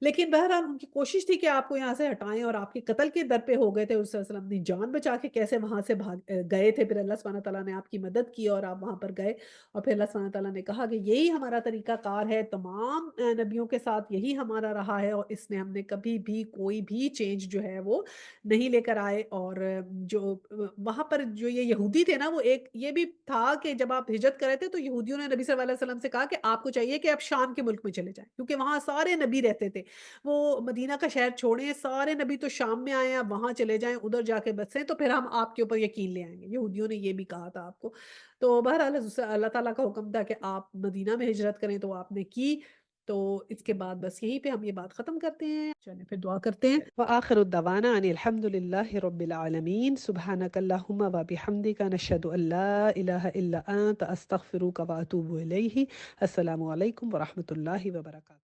لیکن بہرحال ان کی کوشش تھی کہ آپ کو یہاں سے ہٹائیں، اور آپ کے قتل کے در پہ ہو گئے تھے، صلی اللہ علیہ وسلم نے جان بچا کے کیسے وہاں سے گئے تھے، پھر اللہ سبحانہ تعالیٰ نے آپ کی مدد کی اور آپ وہاں پر گئے، اور پھر اللہ سبحانہ تعالیٰ نے کہا کہ یہی ہمارا طریقہ کار ہے، تمام نبیوں کے ساتھ یہی ہمارا رہا ہے، اور اس میں ہم نے کبھی بھی کوئی بھی چینج جو ہے وہ نہیں لے کر آئے۔ اور جو وہاں پر جو یہ یہودی تھے نا، وہ ایک یہ بھی تھا کہ جب آپ ہجرت کر رہے تھے تو یہودیوں نے نبی صلی اللہ علیہ وسلم سے کہا کہ آپ کو چاہیے کہ آپ شام کے ملک میں چلے جائیں، کیونکہ وہاں سارے نبی رہتے تھے، وہ مدینہ کا شہر چھوڑیں، سارے نبی تو شام میں آئے ہیں، آپ وہاں چلے جائیں، ادھر جا کے بسیں، تو پھر ہم آپ کے اوپر یقین لے آئیں گے۔ یہودیوں نے یہ بھی کہا تھا آپ کو۔ تو بہرحال اللہ تعالیٰ کا حکم تھا کہ آپ مدینہ میں ہجرت کریں، تو آپ نے کی۔ تو اس کے بعد بس یہیں پہ ہم یہ بات ختم کرتے ہیں، چلیں پھر دعا کرتے ہیں۔ وآخر الدعوانا ان الحمد لله رب العالمين سبحانك اللهم وبحمدك نشهد ان لا اله الا انت استغفرك واتوب اليه۔ السلام علیکم ورحمۃ اللہ وبرکاتہ۔